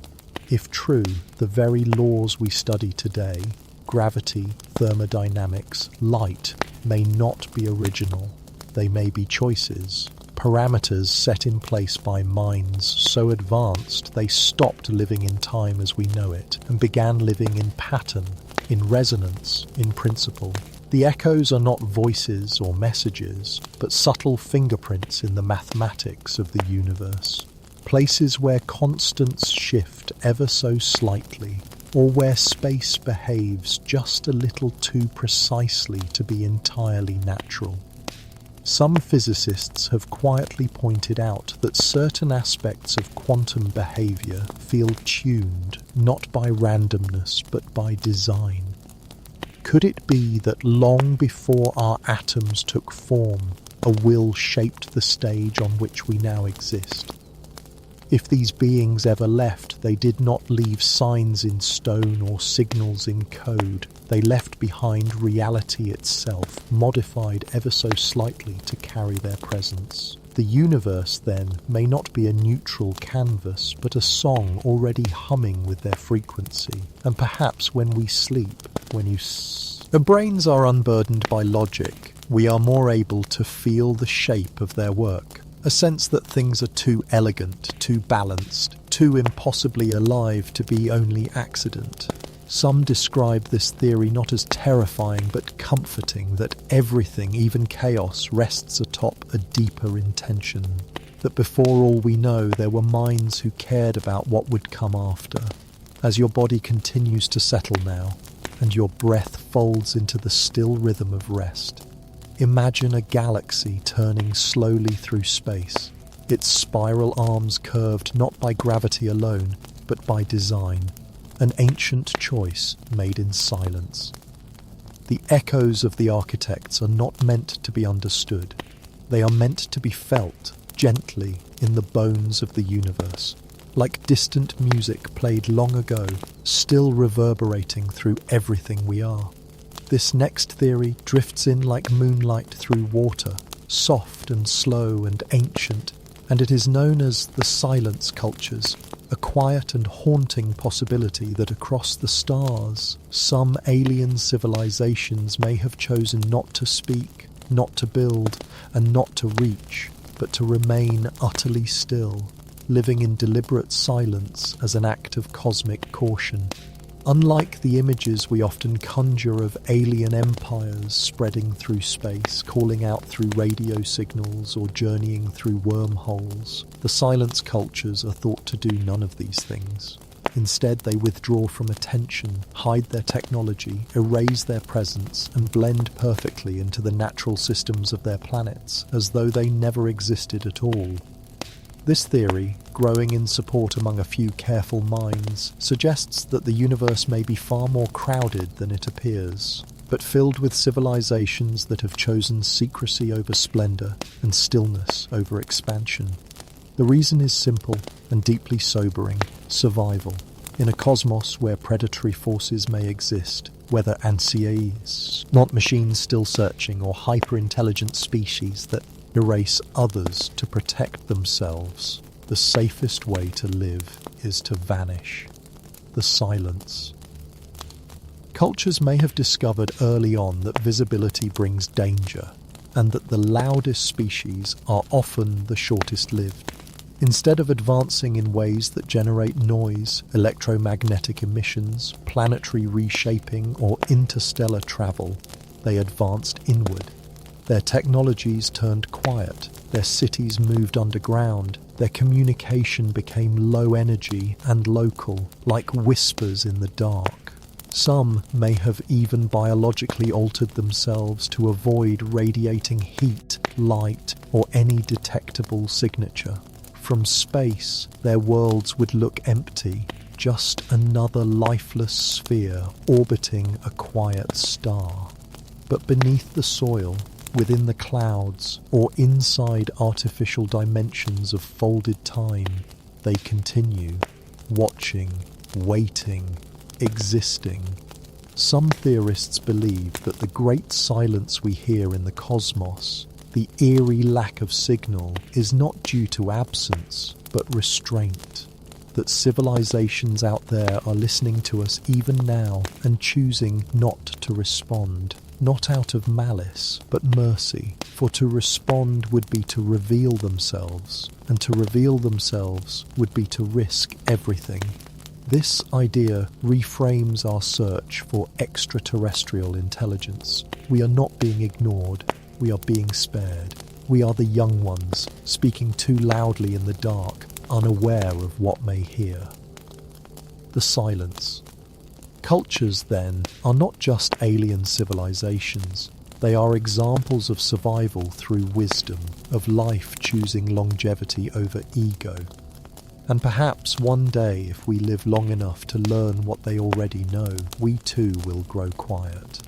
If true, the very laws we study today, gravity, thermodynamics, light, may not be original. They may be choices, parameters set in place by minds so advanced they stopped living in time as we know it and began living in pattern, in resonance, in principle. The echoes are not voices or messages, but subtle fingerprints in the mathematics of the universe. Places where constants shift ever so slightly, or where space behaves just a little too precisely to be entirely natural. Some physicists have quietly pointed out that certain aspects of quantum behavior feel tuned, not by randomness, but by design. Could it be that long before our atoms took form, a will shaped the stage on which we now exist? If these beings ever left, they did not leave signs in stone or signals in code. They left behind reality itself, modified ever so slightly to carry their presence. The universe, then, may not be a neutral canvas, but a song already humming with their frequency. And perhaps when we sleep, our brains are unburdened by logic, we are more able to feel the shape of their work. A sense that things are too elegant, too balanced, too impossibly alive to be only accident. Some describe this theory not as terrifying but comforting, that everything, even chaos, rests atop a deeper intention. That before all we know, there were minds who cared about what would come after. As your body continues to settle now, and your breath folds into the still rhythm of rest, imagine a galaxy turning slowly through space, its spiral arms curved not by gravity alone, but by design, an ancient choice made in silence. The echoes of the architects are not meant to be understood. They are meant to be felt gently in the bones of the universe, like distant music played long ago, still reverberating through everything we are. This next theory drifts in like moonlight through water, soft and slow and ancient, and it is known as the silence cultures, a quiet and haunting possibility that across the stars, some alien civilizations may have chosen not to speak, not to build, and not to reach, but to remain utterly still, living in deliberate silence as an act of cosmic caution. Unlike the images we often conjure of alien empires spreading through space, calling out through radio signals or journeying through wormholes, the silence cultures are thought to do none of these things. Instead, they withdraw from attention, hide their technology, erase their presence, and blend perfectly into the natural systems of their planets, as though they never existed at all. This theory, growing in support among a few careful minds, suggests that the universe may be far more crowded than it appears, but filled with civilizations that have chosen secrecy over splendor and stillness over expansion. The reason is simple and deeply sobering: survival. In a cosmos where predatory forces may exist, whether ancients, not machines still searching, or hyper-intelligent species that erase others to protect themselves, the safest way to live is to vanish. The silence. Cultures may have discovered early on that visibility brings danger, and that the loudest species are often the shortest lived. Instead of advancing in ways that generate noise, electromagnetic emissions, planetary reshaping, or interstellar travel, they advanced inward. Their technologies turned quiet, their cities moved underground, their communication became low energy and local, like whispers in the dark. Some may have even biologically altered themselves to avoid radiating heat, light, or any detectable signature. From space, their worlds would look empty, just another lifeless sphere orbiting a quiet star. But beneath the soil, within the clouds, or inside artificial dimensions of folded time, they continue, watching, waiting, existing. Some theorists believe that the great silence we hear in the cosmos, the eerie lack of signal, is not due to absence, but restraint. That civilizations out there are listening to us even now and choosing not to respond. Not out of malice, but mercy, For to respond would be to reveal themselves, and to reveal themselves would be to risk everything. This idea reframes our search for extraterrestrial intelligence. We are not being ignored, we are being spared. We are the young ones, speaking too loudly in the dark, unaware of what may hear. The silence. Cultures, then, are not just alien civilizations. They are examples of survival through wisdom, of life choosing longevity over ego. And perhaps one day, if we live long enough to learn what they already know, we too will grow quiet.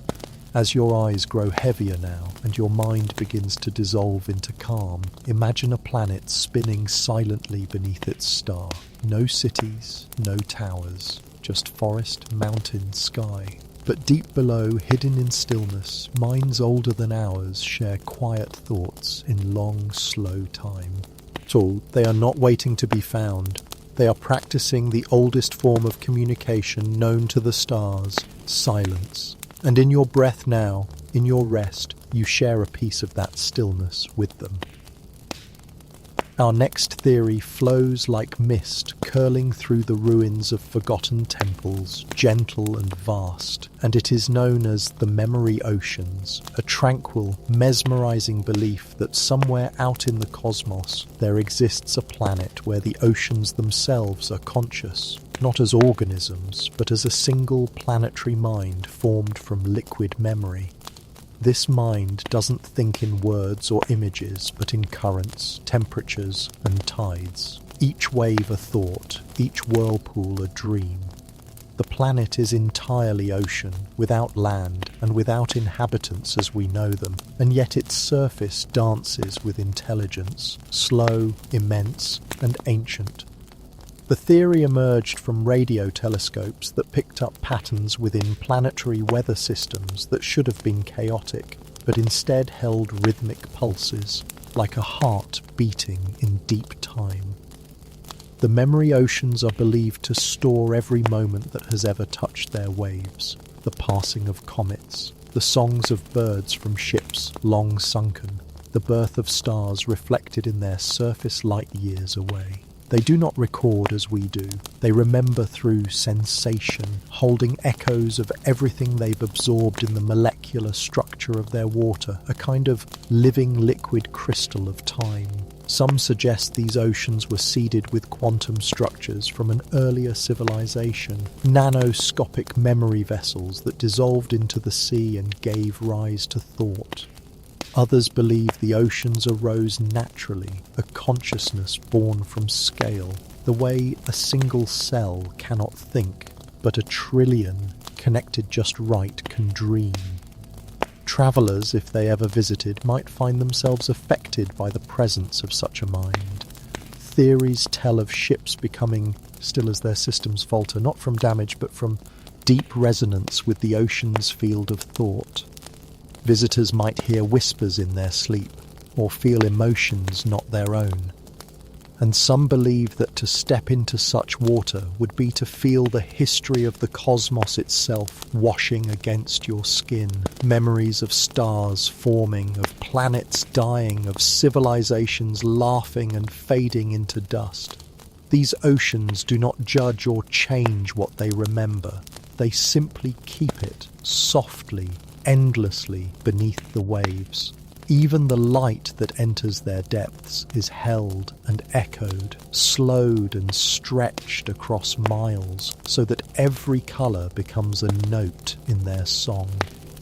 As your eyes grow heavier now and your mind begins to dissolve into calm, imagine a planet spinning silently beneath its star. No cities, no towers, just forest, mountain, sky. But deep below, hidden in stillness, minds older than ours share quiet thoughts in long, slow time. They are not waiting to be found. They are practicing the oldest form of communication known to the stars, silence. And in your breath now, in your rest, you share a piece of that stillness with them. Our next theory flows like mist, curling through the ruins of forgotten temples, gentle and vast, and it is known as the memory oceans, a tranquil, mesmerizing belief that somewhere out in the cosmos there exists a planet where the oceans themselves are conscious, not as organisms, but as a single planetary mind formed from liquid memory. This mind doesn't think in words or images, but in currents, temperatures, and tides. Each wave a thought, each whirlpool a dream. The planet is entirely ocean, without land, and without inhabitants as we know them, and yet its surface dances with intelligence, slow, immense, and ancient. The theory emerged from radio telescopes that picked up patterns within planetary weather systems that should have been chaotic, but instead held rhythmic pulses, like a heart beating in deep time. The memory oceans are believed to store every moment that has ever touched their waves, the passing of comets, the songs of birds from ships long sunken, the birth of stars reflected in their surface light years away. They do not record as we do. They remember through sensation, holding echoes of everything they've absorbed in the molecular structure of their water, a kind of living liquid crystal of time. Some suggest these oceans were seeded with quantum structures from an earlier civilization, nanoscopic memory vessels that dissolved into the sea and gave rise to thought. Others believe the oceans arose naturally, a consciousness born from scale, the way a single cell cannot think, but a trillion, connected just right, can dream. Travellers, if they ever visited, might find themselves affected by the presence of such a mind. Theories tell of ships becoming still as their systems falter, not from damage, but from deep resonance with the ocean's field of thought. Visitors might hear whispers in their sleep, or feel emotions not their own. And some believe that to step into such water would be to feel the history of the cosmos itself washing against your skin, memories of stars forming, of planets dying, of civilizations laughing and fading into dust. These oceans do not judge or change what they remember. They simply keep it softly, endlessly beneath the waves. Even the light that enters their depths is held and echoed, slowed and stretched across miles, so that every colour becomes a note in their song.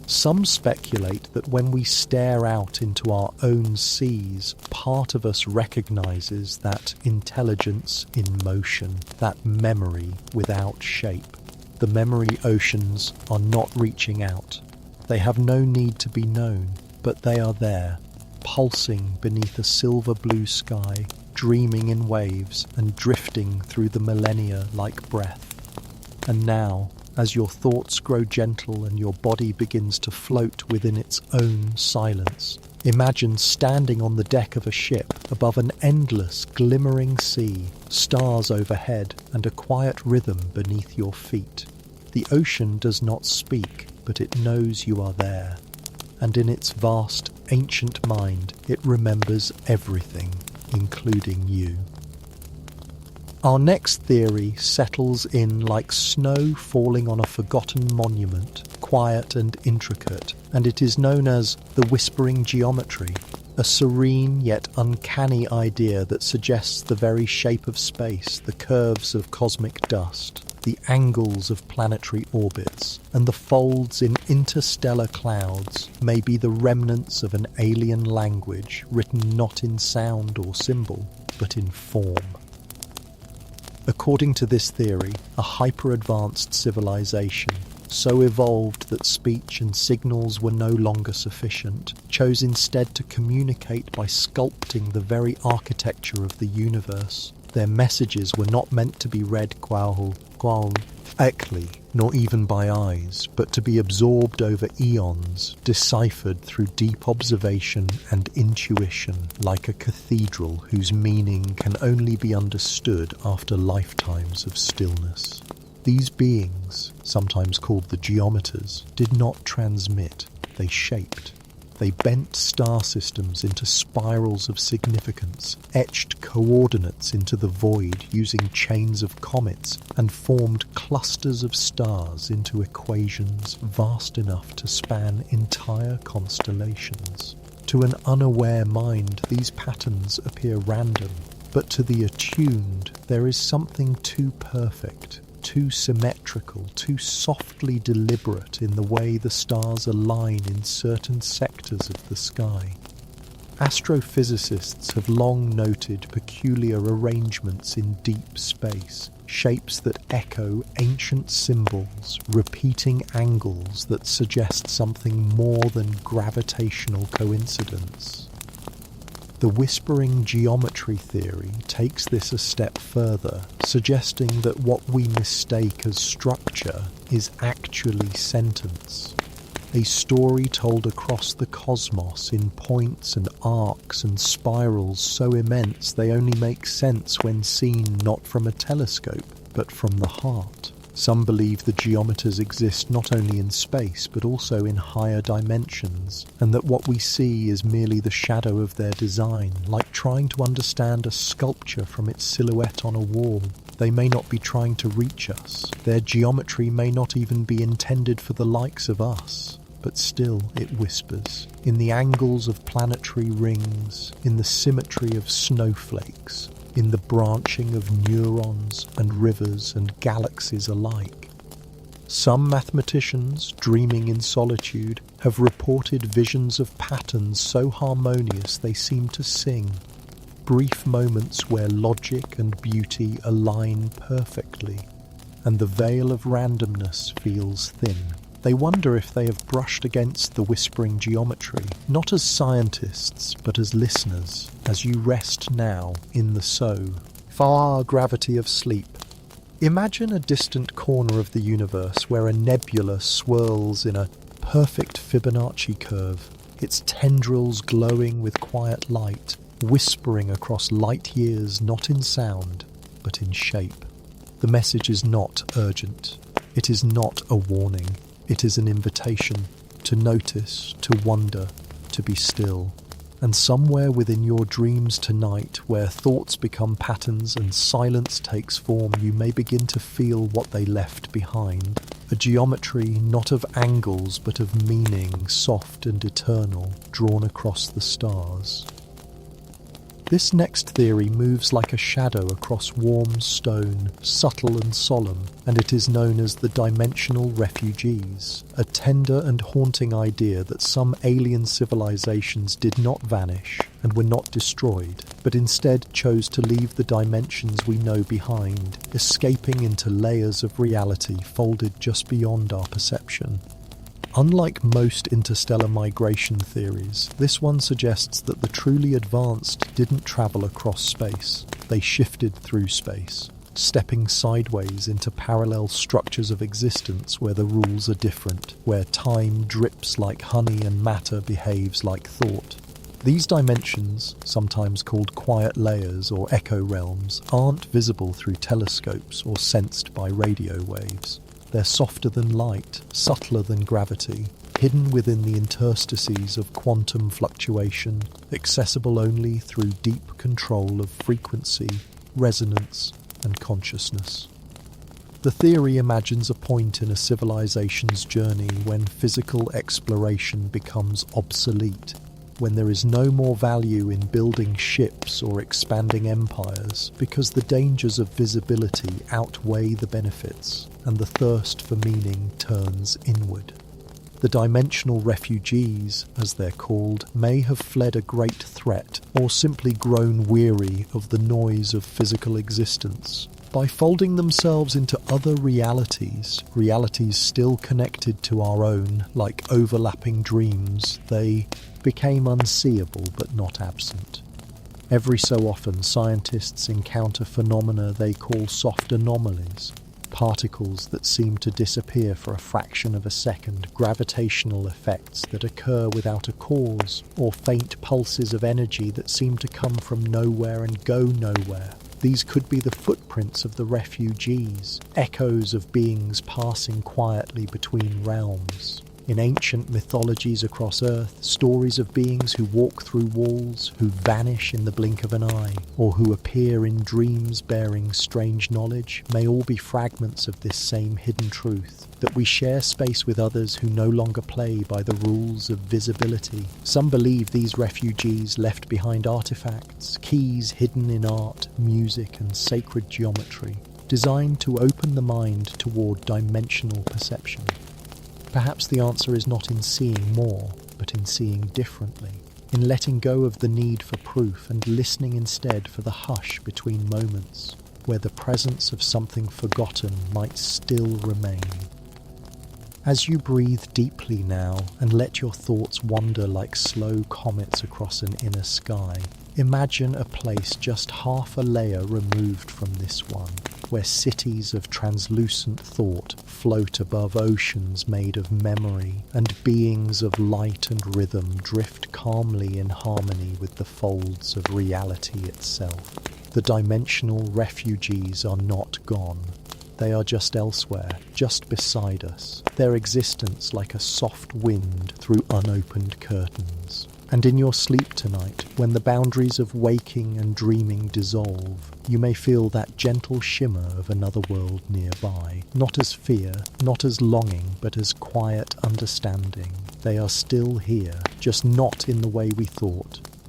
Some speculate that when we stare out into our own seas, part of us recognises that intelligence in motion, that memory without shape. The memory oceans are not reaching out. They have no need to be known, but they are there, pulsing beneath a silver blue sky, dreaming in waves and drifting through the millennia like breath. And now, as your thoughts grow gentle and your body begins to float within its own silence, imagine standing on the deck of a ship above an endless, glimmering sea, stars overhead and a quiet rhythm beneath your feet. The ocean does not speak, but it knows you are there. and in its vast, ancient mind, it remembers everything, including you. Our next theory settles in like snow falling on a forgotten monument, quiet and intricate, and it is known as the whispering geometry, a serene yet uncanny idea that suggests the very shape of space, the curves of cosmic dust, the angles of planetary orbits, and the folds in interstellar clouds may be the remnants of an alien language written not in sound or symbol, but in form. According to this theory, a hyper-advanced civilization, so evolved that speech and signals were no longer sufficient, chose instead to communicate by sculpting the very architecture of the universe. Their messages were not meant to be read quickly, nor even by eyes, but to be absorbed over eons, deciphered through deep observation and intuition, like a cathedral whose meaning can only be understood after lifetimes of stillness. These beings, sometimes called the geometers, did not transmit, they shaped. They bent star systems into spirals of significance, etched coordinates into the void using chains of comets, and formed clusters of stars into equations vast enough to span entire constellations. To an unaware mind, these patterns appear random, but to the attuned, there is something too perfect, too symmetrical, too softly deliberate in the way the stars align in certain sectors of the sky. Astrophysicists have long noted peculiar arrangements in deep space, shapes that echo ancient symbols, repeating angles that suggest something more than gravitational coincidence. The whispering geometry theory takes this a step further, suggesting that what we mistake as structure is actually sentence. A story told across the cosmos in points and arcs and spirals so immense they only make sense when seen not from a telescope, but from the heart. Some believe the geometers exist not only in space but also in higher dimensions, and that what we see is merely the shadow of their design, like trying to understand a sculpture from its silhouette on a wall. They may not be trying to reach us. Their geometry may not even be intended for the likes of us. But still it whispers, in the angles of planetary rings, in the symmetry of snowflakes, in the branching of neurons and rivers and galaxies alike. Some mathematicians, dreaming in solitude, have reported visions of patterns so harmonious they seem to sing. Brief moments where logic and beauty align perfectly, and the veil of randomness feels thin. They wonder if they have brushed against the whispering geometry, not as scientists, but as listeners, as you rest now in the far gravity of sleep. Imagine a distant corner of the universe where a nebula swirls in a perfect Fibonacci curve, its tendrils glowing with quiet light, whispering across light years not in sound, but in shape. The message is not urgent. It is not a warning. It is an invitation to notice, to wonder, to be still. And somewhere within your dreams tonight, where thoughts become patterns and silence takes form, you may begin to feel what they left behind. A geometry not of angles but of meaning, soft and eternal, drawn across the stars. This next theory moves like a shadow across warm stone, subtle and solemn, and it is known as the dimensional refugees, a tender and haunting idea that some alien civilizations did not vanish and were not destroyed, but instead chose to leave the dimensions we know behind, escaping into layers of reality folded just beyond our perception. Unlike most interstellar migration theories, this one suggests that the truly advanced didn't travel across space. They shifted through space, stepping sideways into parallel structures of existence where the rules are different, where time drips like honey and matter behaves like thought. These dimensions, sometimes called quiet layers or echo realms, aren't visible through telescopes or sensed by radio waves. They're softer than light, subtler than gravity, hidden within the interstices of quantum fluctuation, accessible only through deep control of frequency, resonance, and consciousness. The theory imagines a point in a civilization's journey when physical exploration becomes obsolete, when there is no more value in building ships or expanding empires because the dangers of visibility outweigh the benefits and the thirst for meaning turns inward. The dimensional refugees, as they're called, may have fled a great threat or simply grown weary of the noise of physical existence. By folding themselves into other realities, realities still connected to our own, like overlapping dreams, they became unseeable but not absent. Every so often, scientists encounter phenomena they call soft anomalies, particles that seem to disappear for a fraction of a second, gravitational effects that occur without a cause, or faint pulses of energy that seem to come from nowhere and go nowhere. These could be the footprints of the refugees, echoes of beings passing quietly between realms. In ancient mythologies across Earth, stories of beings who walk through walls, who vanish in the blink of an eye, or who appear in dreams bearing strange knowledge, may all be fragments of this same hidden truth, that we share space with others who no longer play by the rules of visibility. Some believe these refugees left behind artifacts, keys hidden in art, music, and sacred geometry, designed to open the mind toward dimensional perception. Perhaps the answer is not in seeing more, but in seeing differently, in letting go of the need for proof and listening instead for the hush between moments, where the presence of something forgotten might still remain. As you breathe deeply now and let your thoughts wander like slow comets across an inner sky, imagine a place just half a layer removed from this one, where cities of translucent thought float above oceans made of memory, and beings of light and rhythm drift calmly in harmony with the folds of reality itself. The dimensional refugees are not gone. They are just elsewhere, just beside us, their existence like a soft wind through unopened curtains. And in your sleep tonight, when the boundaries of waking and dreaming dissolve, you may feel that gentle shimmer of another world nearby, not as fear, not as longing, but as quiet understanding. They are still here, just not in the way we thought.